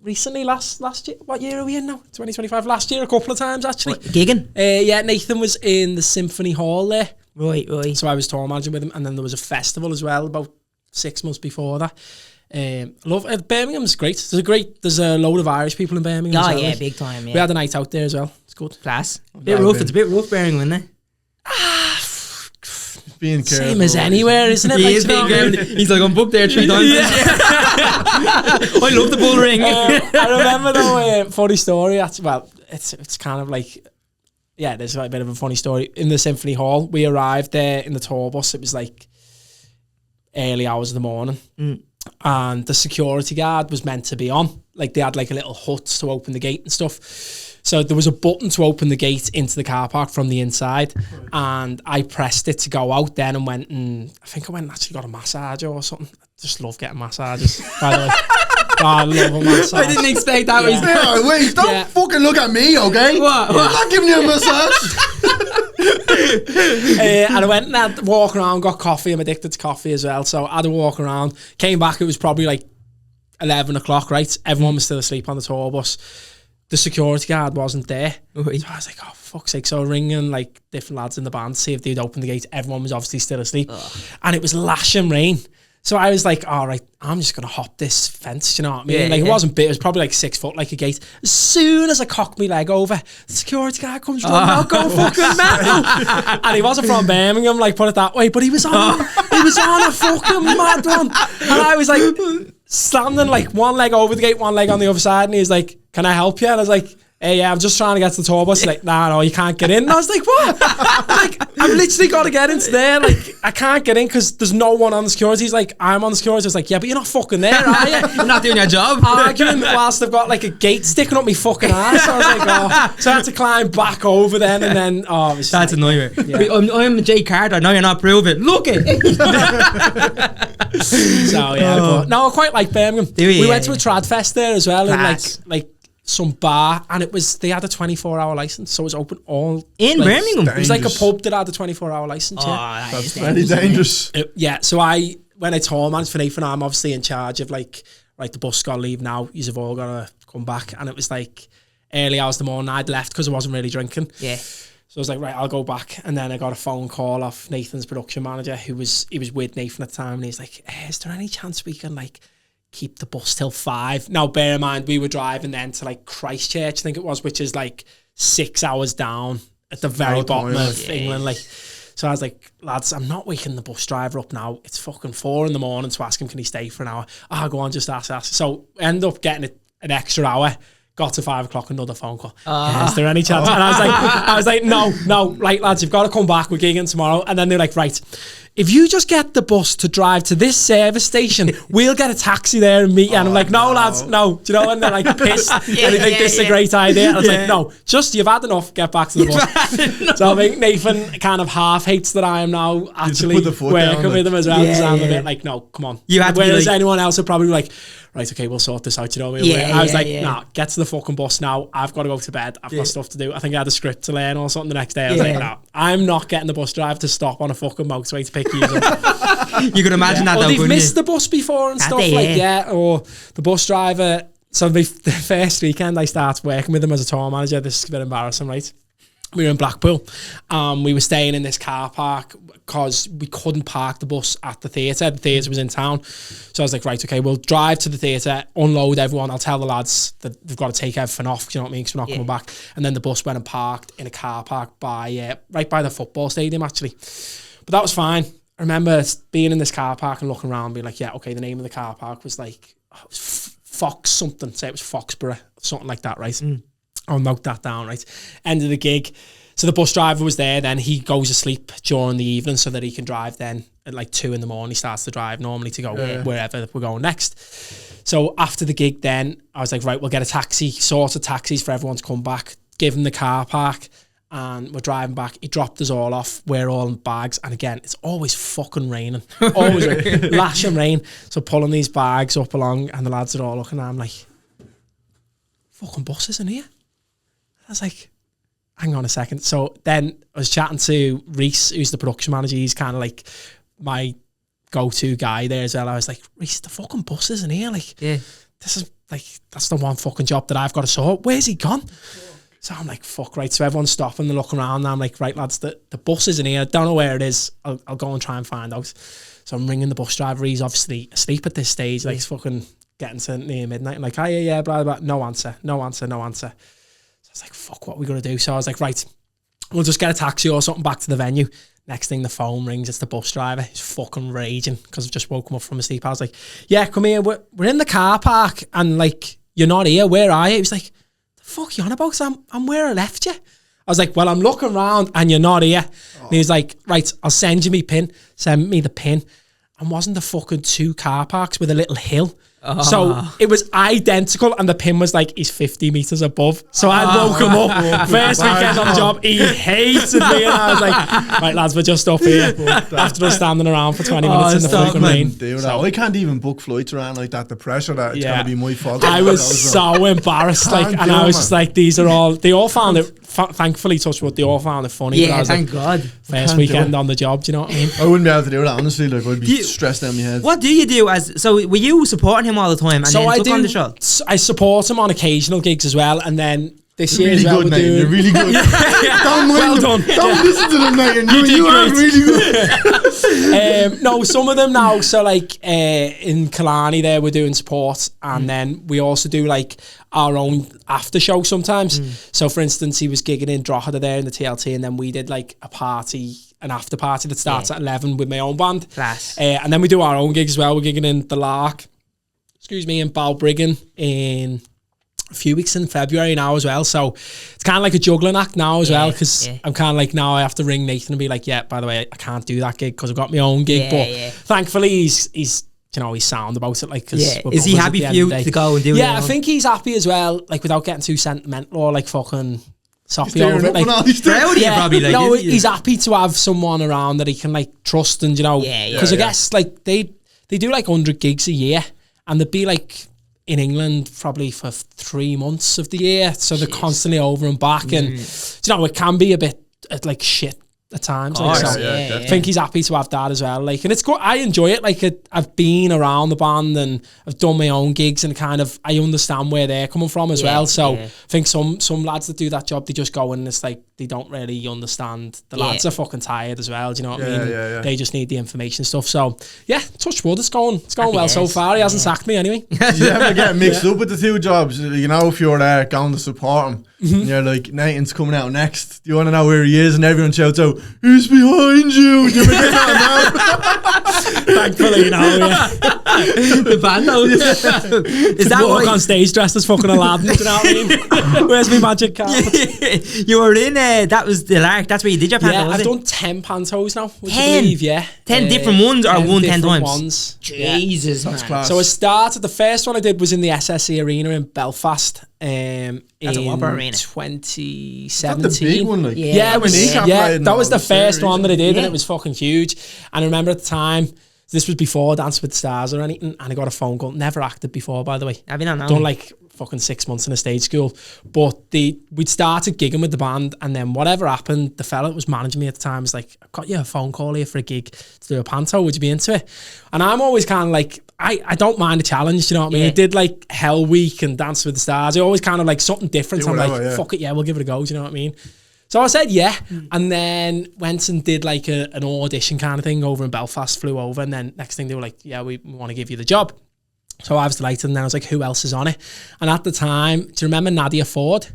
recently last year. What year are we in now? 2025. Last year, a couple of times actually. Gigging? Yeah, Nathan was in the Symphony Hall there. Right. So I was tour managing with him, and then there was a festival as well about 6 months before that. Love Birmingham's great. There's a load of Irish people in Birmingham. Oh as well, yeah, like. big time. Yeah, We had a night out there as well. It's good. class. Bit rough. It's a bit rough, Birmingham, isn't it? Being careful. Same as anywhere, isn't it? He is being He's like, I'm booked there 3 times. I love the bull ring. I remember though, funny story. It's kind of like, yeah, there's a bit of a funny story. In the Symphony Hall, we arrived there in the tour bus. It was like early hours of the morning. And the security guard was meant to be on. Like they had like a little hut to open the gate and stuff. So there was a button to open the gate into the car park from the inside, and I pressed it to go out then and went and I think I went and actually got a massage or something. I just love getting massages, by the way. I love a massage. I didn't expect that. Yeah, wait, don't fucking look at me, okay? What? I'm not giving you a massage. And I went and had a walk around, got coffee. I'm addicted to coffee as well. So I had a walk around, came back. It was probably like 11 o'clock, right? Everyone was still asleep on the tour bus. The security guard wasn't there. So I was like, oh, for fuck's sake. So ringing like different lads in the band to see if they'd open the gate. Everyone was obviously still asleep. And it was lashing rain. So I was like, all right, I'm just going to hop this fence, you know what I mean? Yeah, like it wasn't big, it was probably like 6 foot, like a gate. As soon as I cocked my leg over, the security guard comes running out, going fucking mental. And he wasn't from Birmingham, like put it that way, but he was on a fucking mad one. And I was like standing like one leg over the gate, one leg on the other side, and he was like, can I help you? And I was like, hey, yeah, I'm just trying to get to the tour bus. He's like, nah, no, you can't get in. And I was like, what? Like, I've literally got to get into there. Like, I can't get in because there's no one on the security. He's like, I'm on the security. I was like, yeah, but you're not fucking there, are you? You're not doing your job. Arguing whilst I've got like a gate sticking up my fucking ass. So I was like, oh. So I had to climb back over then and then, oh. That's like, a nightmare. Yeah. I'm Jay Carter. No, you're not proving. Look it. So, yeah. But, no, I quite like Birmingham. We went to a trad fest there as well. Class. And like some bar, and they had a 24-hour license, so it was open all in Birmingham. It was like a pub that had a 24-hour license. Oh, yeah, that's very dangerous. Yeah, so when I tour managed for Nathan, I'm obviously in charge of like, right, the bus got to leave now. You've all got to come back, and it was like early hours of the morning. I'd left because I wasn't really drinking. Yeah. So I was like, right, I'll go back, and then I got a phone call off Nathan's production manager, he was with Nathan at the time, and he's like, hey, is there any chance we can like keep the bus till 5? Now, bear in mind, we were driving then to like Christchurch, I think it was, which is like 6 hours down at the very bottom of England. Like, so I was like, lads, I'm not waking the bus driver up now. It's fucking 4 a.m. to ask him, can he stay for an hour? Oh, go on, just ask. So end up getting an extra hour. Got to 5 o'clock, another phone call. Is there any chance? And I was like, no, like, lads, you've got to come back. We're gigging tomorrow. And then they're like, right, if you just get the bus to drive to this service station, we'll get a taxi there and meet you. And I'm like, no, lads, no. Do you know? And they're like pissed. And they think this is a great idea. And I was like, no, just you've had enough. Get back to the bus. So I think Nathan kind of half hates that I am now actually working with him as well. Because I'm a bit like, no, come on. Whereas anyone else would probably be like, right, okay, we'll sort this out, you know what I mean? I was like, nah, get to the fucking bus now. I've got to go to bed. I've got stuff to do. I think I had a script to learn or something the next day. I was like, nah, I'm not getting the bus driver to stop on a fucking motorway to pick you up. You could imagine that, or though, they've missed the bus before and stuff or the bus driver. So the first weekend I started working with him as a tour manager, this is a bit embarrassing, right? We were in Blackpool. We were staying in this car park because we couldn't park the bus at the theatre. The theatre was in town. So I was like, right, okay, we'll drive to the theatre, unload everyone. I'll tell the lads that they've got to take everything off, you know what I mean, because we're not coming back. And then the bus went and parked in a car park by right by the football stadium, actually. But that was fine. I remember being in this car park and looking around, being like, yeah, okay, the name of the car park was like, Fox something. Say it was Foxborough, something like that, right? I'll note that down, right? End of the gig. So the bus driver was there, then he goes asleep during the evening so that he can drive then at like 2 a.m. He starts to drive normally to go wherever we're going next. So after the gig then, I was like, right, we'll get a taxi, sort of taxis for everyone to come back, give him the car park, and we're driving back. He dropped us all off. We're all in bags. And again, it's always fucking raining. Always lashing rain. So pulling these bags up along, and the lads are all looking at him like, fucking bus isn't here. I was like, hang on a second. So then I was chatting to Reese, who's the production manager. He's kind of like my go-to guy there as well. I was like, Reese, the fucking bus isn't here. Like, this is like, that's the one fucking job that I've got to sort. Where's he gone? So I'm like, fuck, right. So everyone's stopping and looking around. And I'm like, right, lads, the bus isn't here. I don't know where it is. I'll go and try and find out. So I'm ringing the bus driver. He's obviously asleep at this stage. Like, it's fucking getting to near midnight. I'm like, oh, yeah, blah, blah, blah. No answer. So I was like, fuck, what are we going to do? So I was like, right, we'll just get a taxi or something back to the venue. Next thing, the phone rings. It's the bus driver. He's fucking raging because I've just woken up from his sleep. I was like, yeah, come here. We're in the car park and, like, you're not here. Where are you? He was like, the fuck you on about? I'm where I left you. I was like, well, I'm looking around and you're not here. And he was like, right, I'll send you me pin. Send me the pin. And wasn't the fucking 2 car parks with a little hill? So it was identical, and the pin was like, he's 50 metres above. So I woke him up. First weekend on the job, he hated me, and I was like, right, lads, we're just up here. After us standing around for 20 minutes in the fucking rain. I can't even book flights around like that. The pressure that it's going to be my fault. I was so embarrassed, like, and I was just like, they all found it, thankfully, touch wood, they all found it funny. Yeah, thank God. First weekend on the job, do you know what I mean? I wouldn't be able to do that, honestly. Like, I'd be stressed down my head. What do you do were you supporting him all the time and then took on the show? I support him on occasional gigs as well, and then this year as well we're doing... You're really good. Don't well done. Don't listen to them, mate. You are really good. No, some of them now. So like in Killarney there, we're doing support, and then we also do like our own after show sometimes. So for instance, he was gigging in Drogheda there in the TLT, and then we did like an after party that starts at 11 with my own band. Class. And then we do our own gigs as well. We're gigging in the Lark, in Balbriggan in a few weeks in February now as well. So it's kind of like a juggling act now as well, because I'm kind of like, now I have to ring Nathan and be like, yeah, by the way, I can't do that gig because I've got my own gig. But thankfully he's you know, he's sound about it. Like, is he happy for you to go and do it? Yeah, I think he's happy as well, like without getting too sentimental or like fucking soppy over it. Like, he's happy to have someone around that he can like trust, and you know, because I guess like they do like 100 gigs a year, and they'd be like in England probably for 3 months of the year, so they're constantly over and back, and you know, it can be a bit like shit at times. I think he's happy to have that as well. Like, and it's good. I enjoy it. Like, I've been around the band and I've done my own gigs, and kind of I understand where they're coming from as well. So I think some lads that do that job, they just go in and it's like they don't really understand. The lads are fucking tired as well. Do you know what I mean? They just need the information stuff. So yeah, touch wood. It's going well so far. He hasn't sacked me anyway. Did you ever get mixed up with the two jobs? You know, if you're there going to support him, and you're like, Nathan's coming out next. Do you want to know where he is? And everyone shouts out, "Who's behind you?" Do you ever get that now? Thankfully, no. The band though. Is that walk on stage dressed as fucking Aladdin? Do you know what I mean? Where's my magic carpet? You were in that was the Lark. That's where you did your panto. I've done 10 pantos now. 10, 10 different ones, or 10 times. Ones. Jesus, that's class. So I started. The first one I did was in the SSE Arena in Belfast. That's a whopper arena. 2017. That's the big one, like. That was the first one that I did, and it was fucking huge. And I remember at the time, this was before Dance with the Stars or anything, and I got a phone call. Never acted before, by the way. Have you not? Done like fucking 6 months in a stage school, but we'd started gigging with the band, and then whatever happened, the fella that was managing me at the time was like, "I've got you a phone call here for a gig to do a panto. Would you be into it?" And I'm always kind of like, I don't mind a challenge, you know what I mean? I did like Hell Week and Dance with the Stars. I always kind of like something different. I'm like, fuck it, we'll give it a go. Do you know what I mean? So I said and then went and did like an audition kind of thing over in Belfast, flew over, and then next thing they were like, "Yeah, we want to give you the job." So I was delighted, and then I was like, "Who else is on it?" And at the time, do you remember Nadia Ford?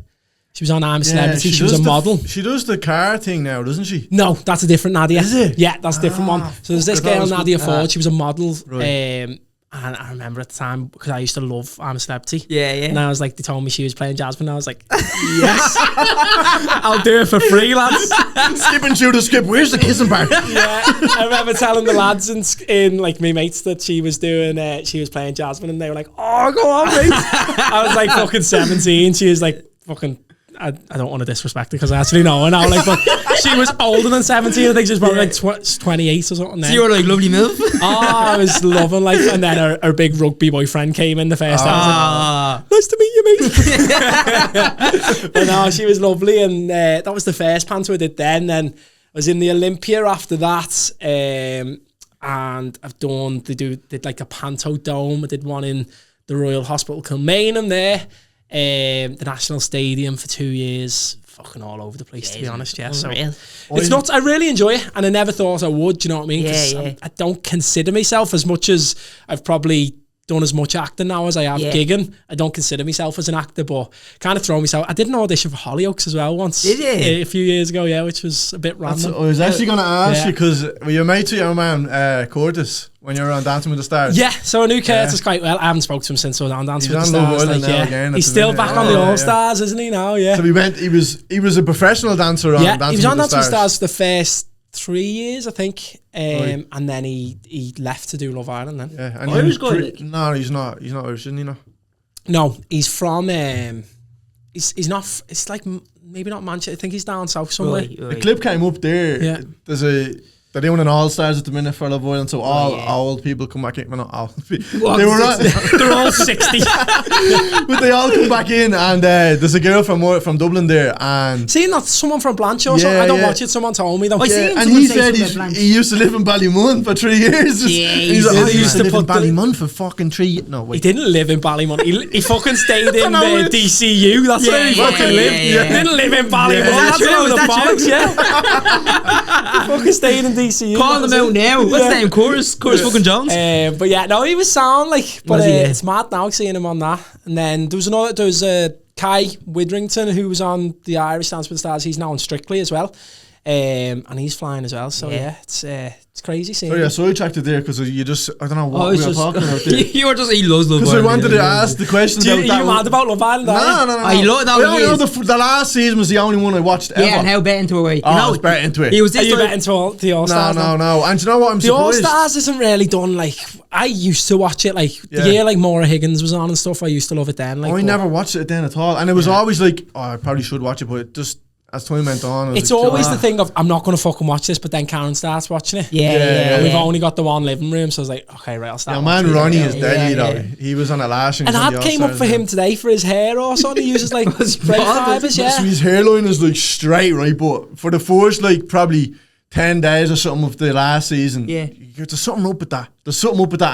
She was on I'm a Celebrity. She was a model. She does the car thing now, doesn't she? No, that's a different Nadia. Is it? Yeah, that's a different one. So there's this girl, Nadia Ford. She was a model. Right. And I remember at the time, because I used to love I'm a Celebrity. Yeah. And I was like, they told me she was playing Jasmine. I was like, yes, I'll do it for free, lads. Skip and shoot a skip. Where's the kissing part? Yeah, I remember telling the lads in like my mates that she was doing, she was playing Jasmine, and they were like, "Oh, go on, mate." I was like fucking 17. She was like fucking. I don't want to disrespect her because I actually know her now, like, but she was older than 17. I think she was probably like 28 or something. So you were like, lovely move. I was loving, like, and then her big rugby boyfriend came in the first time. I was like, nice to meet you, mate. But no, she was lovely, and that was the first panto I did then. Then I was in the Olympia after that, and did like a panto dome. I did one in the Royal Hospital Kilmainham there. The National Stadium for 2 years, fucking all over the place, to be honest. Yeah, so it's not. I really enjoy it, and I never thought I would. Do you know what I mean? Yeah. I don't consider myself, as much as I've probably done as much acting now as I have gigging. I don't consider myself as an actor, but kind of throw myself. I did an audition for Hollyoaks as well once. Did you? A few years ago, yeah, which was a bit random. I was actually going to ask you, because were you mate to your man Curtis when you were on Dancing with the Stars? Yeah, so I knew Curtis quite well. I haven't spoken to him since I was on Dancing with the Love Stars. Island now again, he's still back on the All Stars, isn't he now? Yeah. So he was a professional dancer on Dancing with the Stars. He was on Dancing with the Stars for the first 3 years, I think, and then he left to do Love Island. Then and Irish guy? No, he's not Irish, isn't he? No, he's from he's not. It's like maybe not Manchester. I think he's down south somewhere. Right. The clip came up there. Yeah. They're doing an All Stars at the minute for Love Island, so all old people come back in. Well, not all. They're all 60. But they all come back in, and there's a girl from Dublin there, and seeing that someone from Blanche or something. I don't watch it. Someone told me though. And he said he used to live in Ballymun for 3 years. He used to live in Ballymun for fucking 3 years. No, wait. He didn't live in Ballymun. He fucking stayed in DCU. That's where he fucking lived. He didn't live in Ballymun. That's where the bollocks. Yeah. He fucking stayed in DCU. Call him out now. What's his name? Chorus fucking Jones. But yeah, no, he was sound like. But it's mad now seeing him on that. And then there was Kai Widrington, who was on the Irish Dance with the Stars. He's now on Strictly as well. And he's flying as well. So it's crazy seeing. So yeah, so I checked it there because you just, I don't know what we were talking about there. He loves Love Island. Because I wanted to ask the question about that. You mad about Love Island? No. The last season was the only one I watched ever. Yeah, and how bet into it? I was bet into it. He was Are you bet into the All Stars? No. And do you know what? I'm surprised. The All Stars isn't really done like. I used to watch it like the year like Maura Higgins was on and stuff. I used to love it then. Like, I never watched it then at all, and it was always like, I probably should watch it, but it just. As time went on, it's always the thing of I'm not going to fucking watch this, but then Karen starts watching it. Yeah. We've only got the one living room, so I was like, okay, right, I'll start. Yeah, man, Ronnie is deadly though. He was on a lash, and that came up for him today for his hair or something. He uses like spray fibers, So his hairline is like straight, right? But for the first like probably 10 days or something of the last season, there's something up with that.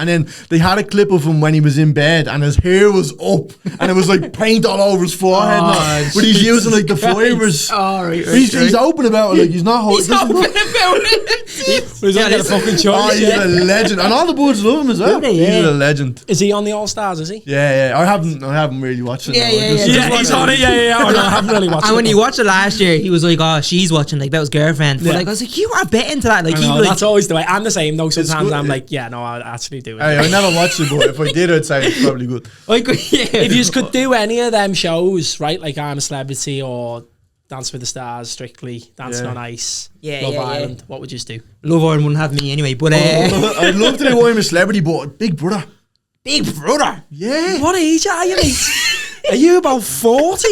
And then they had a clip of him when he was in bed and his hair was up and it was like paint all over his forehead. But he's using like the fibers. He's open about it. Like he's not open about it. He's on a fucking choice. He's a legend, and all the boys love him as well. He's a legend. Is he on the All Stars? Is he? Yeah. I haven't really watched it. He's on it. Yeah. Oh, no, I haven't really watched it. And when he watched it last year, he was like, "Oh, she's watching like that was girlfriend." But like I was like, "You are betting to that." Like that's always the way. I'm the same though. Sometimes I'm like, "Yeah, no, I actually do it." I never watched it, but if I did, I'd say it's probably good. If you could do any of them shows, right, like I'm a Celebrity or Dance with the Stars, Strictly, Dancing on Ice, Love Island, what would you do? Love Island wouldn't have me anyway, but I'd love to do I'm a Celebrity, but Big Brother. Yeah. What age are you, mate? Are you about 40?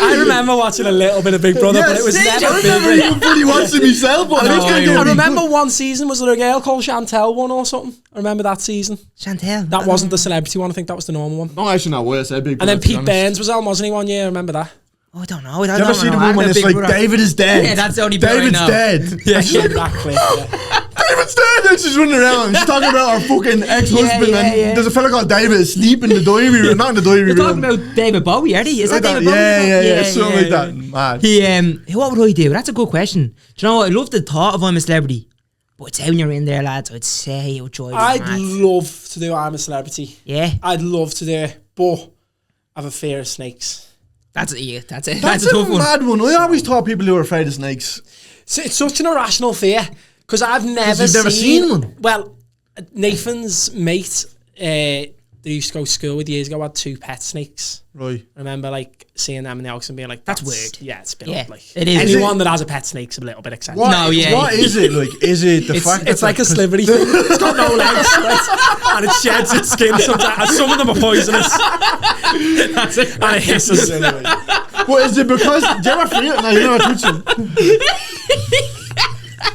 I remember watching a little bit of Big Brother, but it was never big. I remember fully watching myself. I remember one season, was there a girl called Chantel one or something? I remember that season. Chantel? That wasn't the Celebrity one, I think that was the normal one. No, actually not worse. Big Brother, and then Pete Burns was on, wasn't he, one year? I remember that. Oh, I don't know. You ever see the one when it's like, David is dead? Yeah, that's the only David's dead. Yeah, exactly. David's dead! And she's running around. She's talking about her fucking ex-husband. And there's a fella called David asleep in the diary room. Not in the diary room. You're talking about David Bowie, are you? Is that David Bowie? Yeah. Something like that. Mad. What would I do? That's a good question. Do you know what? I love the thought of I'm a Celebrity. But say when you're in there, lads, I'd say you'll join. I'd love to do I'm a Celebrity. Yeah. I'd love to do it. But I have a fear of snakes. That's it. That's a tough one. Mad one. I always thought people who are afraid of snakes. So it's such an irrational fear because I've never seen one. Well, Nathan's mate, they used to go to school with years ago, had 2 pet snakes. Right. I remember like seeing them in the house and being like, "That's weird." Yeah, it's a bit odd, like it is. Anyone that has a pet snake's a little bit excited. What is it like? Is it the fact it's like a slivery thing? It's got no legs, right? And it sheds its skin sometimes. And some of them are poisonous. That's it. And it hisses. What is it because? Do you ever feel it? No, you're not touching.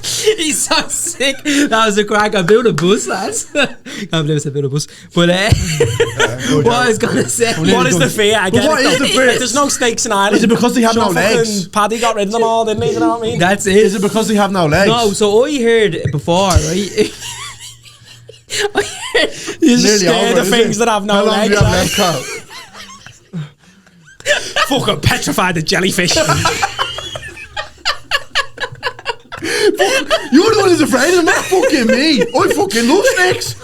He's so sick. That was a crack. I built a bus, lads. Can't believe it's a build a bus. But what I was gonna say, what is the fear? I get what is the fear? There's no snakes in Ireland. Is it because they have no legs? Paddy got rid of them all, didn't he? You know what I mean? That's it. Is it because they have no legs? No. So I heard before, right? You're just scared of things that have no legs. How long do you have left, Carl? Fucking petrified the jellyfish. You're the one who's afraid of not fucking me. I fucking love snakes.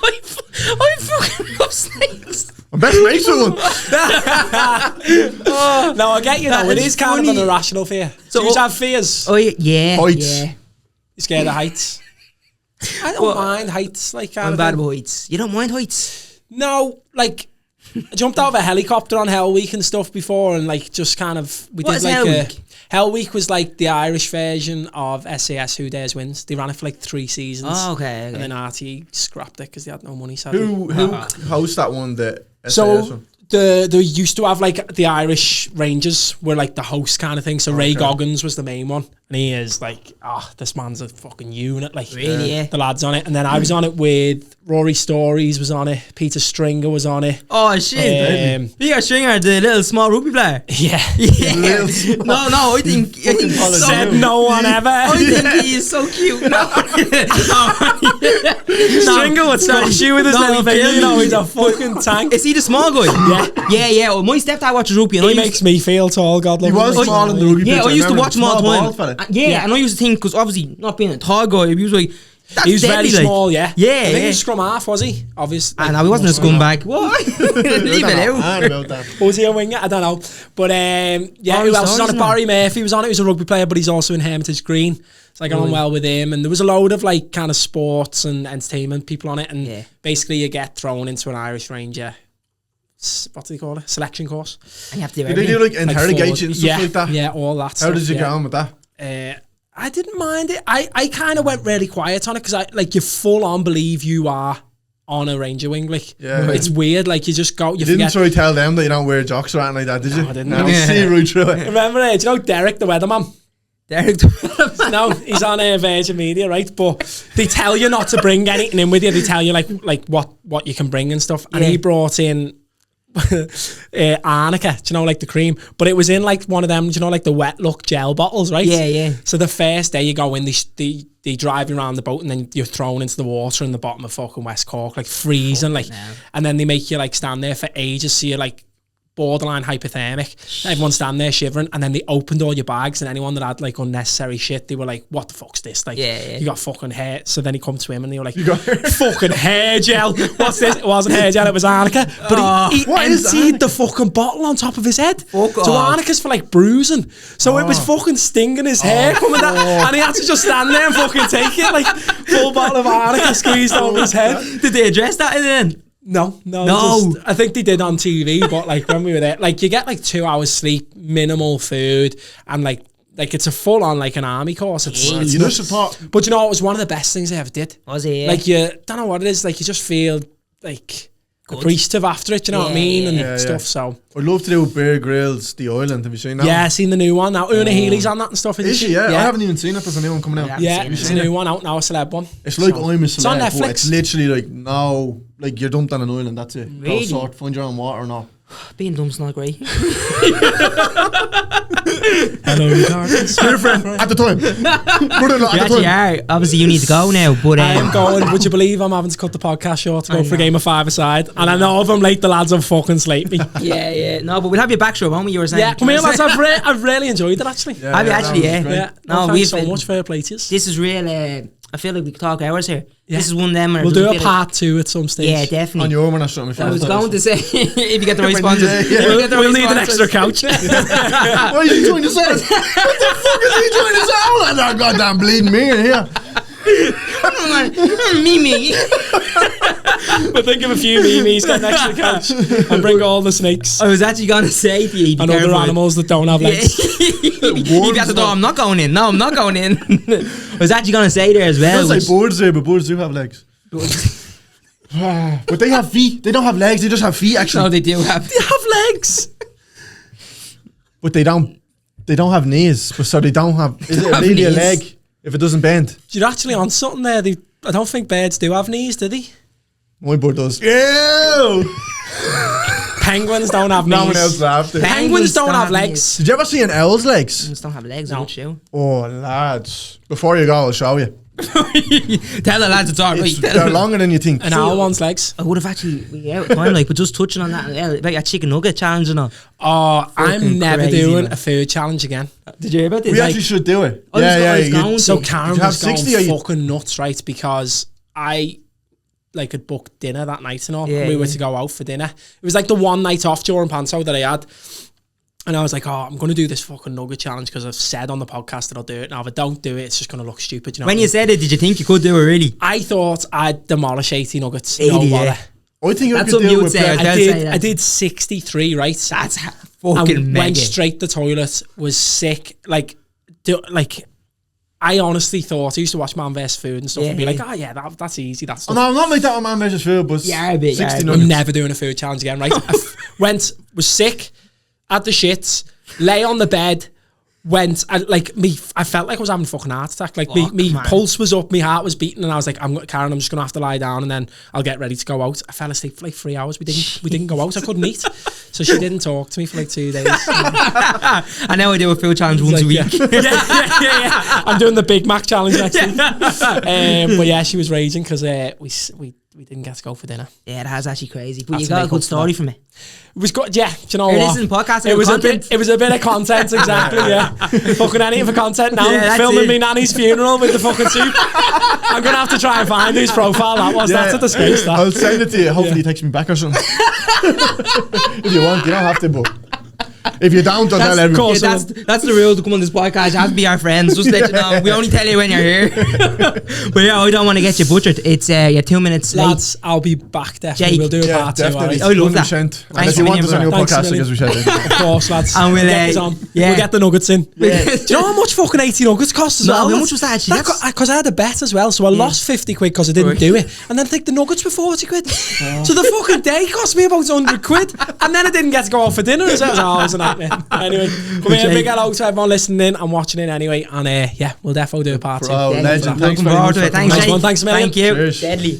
I fucking love snakes. I'm best mates with one. No, I get you though. It is kind of an irrational fear. So do you have fears? Oh yeah. Heights. Yeah. You scared of heights? I don't mind heights. Like I'm bad about heights. You don't mind heights? No, like I jumped out of a helicopter on Hell Week and stuff before, and like just kind of What is Hell Week? Hell Week was like the Irish version of SAS Who Dares Wins. They ran it for like 3 seasons. Oh, okay. And then RT scrapped it because they had no money. Who hosts that one? The SAS So one? they used to have like the Irish Rangers were like the host kind of thing. So Ray Goggins was the main one, and he is like, this man's a fucking unit. Like, Really, yeah. the lads on it, and then I was on it with Rory Stories was on it, Peter Stringer was on it. Oh shit! Peter Stringer, the little small rugby player. Yeah. No, I think Said no one ever. I think he is so cute. No. Stringer would smash you with his little finger. You know, he's a fucking tank. Is he the small guy? Yeah. Well, my stepdad watches rugby. And He makes me feel tall, God love He was him. small in the rugby pitch. I used to remember. watch him all the Small time. bald fella. Yeah, and I used to think, because obviously not being a tall guy, he was like, that's He was deadly, very like. small, yeah. Yeah, I think he yeah. was scrum half, was he? Obviously. And he wasn't a scumbag. What? Leave it out. About that. Was he a winger? I don't know. But who Barry else was on it? Stories, Barry Murphy was on it. He was a rugby player, but he's also in Hermitage Green. So I got on well with him. And there was a load of like kind of sports and entertainment people on it. And basically you get thrown into an Irish Ranger, what do they call it? Selection course. And you have to do Did they everything. do like interrogation and stuff like that? Yeah, all that How stuff. did you get on with that? I didn't mind it. I kind of went really quiet on it because you full on believe you are on a Ranger wing. Like, it's weird. Like, you just go, you didn't forget. try to tell them that you don't wear jocks or anything like that, did you? I didn't. No, see right through it. Remember it? Do you know Derek the weatherman? No, he's on Virgin Media, right? But they tell you not to bring anything in with you. They tell you like what you can bring and stuff. And he brought in arnica, do you know, like the cream, but it was in like one of them, do you know, like the wet look gel bottles, right? Yeah. So the first day you go in, they drive you around the boat, and then you're thrown into the water in the bottom of fucking West Cork, like freezing, like, and then they make you like stand there for ages, so you're like borderline hypothermic. Everyone stand there shivering, and then they opened all your bags, and anyone that had like unnecessary shit, they were like, what the fuck's this? Like, you got fucking hair. So then he come to him and they were like, you got fucking hair gel. What's this? It wasn't hair gel, it was arnica. But he emptied the fucking bottle on top of his head. So arnica's for like bruising. So it was fucking stinging his hair coming down, and he had to just stand there and fucking take it, like full bottle of arnica squeezed over his head. Did they address that then? No. Just, I think they did on TV, but like when we were there, like you get like 2 hours sleep, minimal food, and like it's a full on like an army course. It's You know, support. but you know, it was one of the best things I ever did. Was it? Yeah. Like you don't know what it is. Like you just feel like appreciative after it. You know what I mean? And stuff. So I'd love to do Bear Grylls, The Island. Have you seen that? Yeah, I've seen the new one now. Una Healy's on that and stuff. Is she? Yeah, I haven't even seen it. There's a new one coming out. Yeah, it's a new one out now, a celeb one. It's like I'm a celeb, it's on Netflix. but it's literally like now, like you're dumped on an island. That's it. Really? Go sort, find your own water and all. Being dumb's not great. Hello, retards. Dear friend, at the time. Brother-in-law, You at the actually time. are. Obviously, you need to go now. But I am going. Would you believe I'm having to cut the podcast short to go for a game of 5-a-side? And I know if I'm late, the lads will fucking slate me. Yeah. No, but we'll have you back show, won't we? You were saying. Yeah, come here, lads. I've really enjoyed it, actually. Have you actually? Yeah. No, thanks we've so much. Fair play to you. This is real. I feel like we could talk hours here. This is one of them. We'll do a part 2 at some stage. Yeah, definitely. On your one or something. I was going to say, if you get the right sponsors. We'll need an extra couch. Why are you doing this out? What the fuck is he doing this out? And that goddamn bleeding me in here. Mimi. We'll think of a few memes, get an extra couch, and bring all the snakes. I was actually going to say to you, and other animals that don't have legs. You'd have to go, I'm not going in. No, I'm not going in. I was actually going to say there as well. It's like birds there, but birds do have legs. But they have feet. They don't have legs. They just have feet, actually. No, they do have. They have legs. But they don't have knees. So they don't have. Is it really a leg if it doesn't bend? You're actually on something there. I don't think birds do have knees, do they? My bird does. Ew! Penguins don't have knees. No one else laughed. Penguins don't have legs. Did you ever see an owl's legs? Penguins don't have legs. No. Show. Oh, lads. Before you go, I'll show you. Tell the lads to talk. Right, They're longer than you think. An hour one's legs. I would have actually out of time, like, but just touching on that about your chicken nugget challenge and all. Oh, I'm never crazy, doing man. a food challenge again. Did you hear about this? We actually should do it. So Karen have was going 60 fucking nuts, right? Because I had booked dinner that night and all. Yeah, and we were to go out for dinner. It was like the one night off during Panto that I had. And I was like, I'm going to do this fucking nugget challenge because I've said on the podcast that I'll do it. Now, if I don't do it, it's just going to look stupid. You know when you said it, did you think you could do it really? I thought I'd demolish 80 nuggets. 80, no bother. yeah. I think That's what you would say. I did 63, right? That's fucking and mega. Went straight to the toilet, was sick. I honestly thought, I used to watch Man vs. Food and stuff and be like, oh yeah, that's easy. That's no, I'm not like that on Man vs. Food, but yeah, a bit, 60 I'm never doing a food challenge again, right? Was sick, had the shits, lay on the bed, I felt like I was having a fucking heart attack. Like me pulse was up, my heart was beating, and I was like, Karen, I'm just gonna have to lie down and then I'll get ready to go out. I fell asleep for like 3 hours. We didn't go out. I couldn't eat, so she didn't talk to me for like 2 days. I know I do a food challenge once a week. Yeah. I'm doing the Big Mac challenge next week. But yeah, she was raging because we didn't get to go for dinner. Yeah, that was actually crazy. But you got a good story from it. It was good, yeah. Do you know what? It isn't podcast. It was a bit of content, exactly. Yeah, fucking anything for content now. Yeah, filming me nanny's funeral with the fucking soup. I'm gonna have to try and find whose profile that was. That's a disgrace. That. I'll send it to you. Hopefully, you text me back or something. If you want, you don't have to, but. If you don't, tell everyone. Yeah, that's the rule to come on this podcast. You have to be our friends. Just let you know. We only tell you when you're here. But yeah, I don't want to get you butchered. It's 2 minutes late. Lads, I'll be back definitely. We'll do a part 2. Definitely. I love that. And if you want us on your podcast, I guess we should. Of course, lads. And we'll get the nuggets in. Yeah. Do you know how much fucking 80 nuggets cost as well? How much was that actually? Because I had a bet as well, so I lost 50 quid because I didn't do it. And then the nuggets were 40 quid. So the fucking day cost me about 100 quid. And then I didn't get to go out for dinner. So it was a nightmare. Anyway, come here, big hello to everyone listening in and watching in anyway. And yeah, we'll definitely do a part 2. Legend. Thanks very much. Thanks, a million. Thank you. Deadly.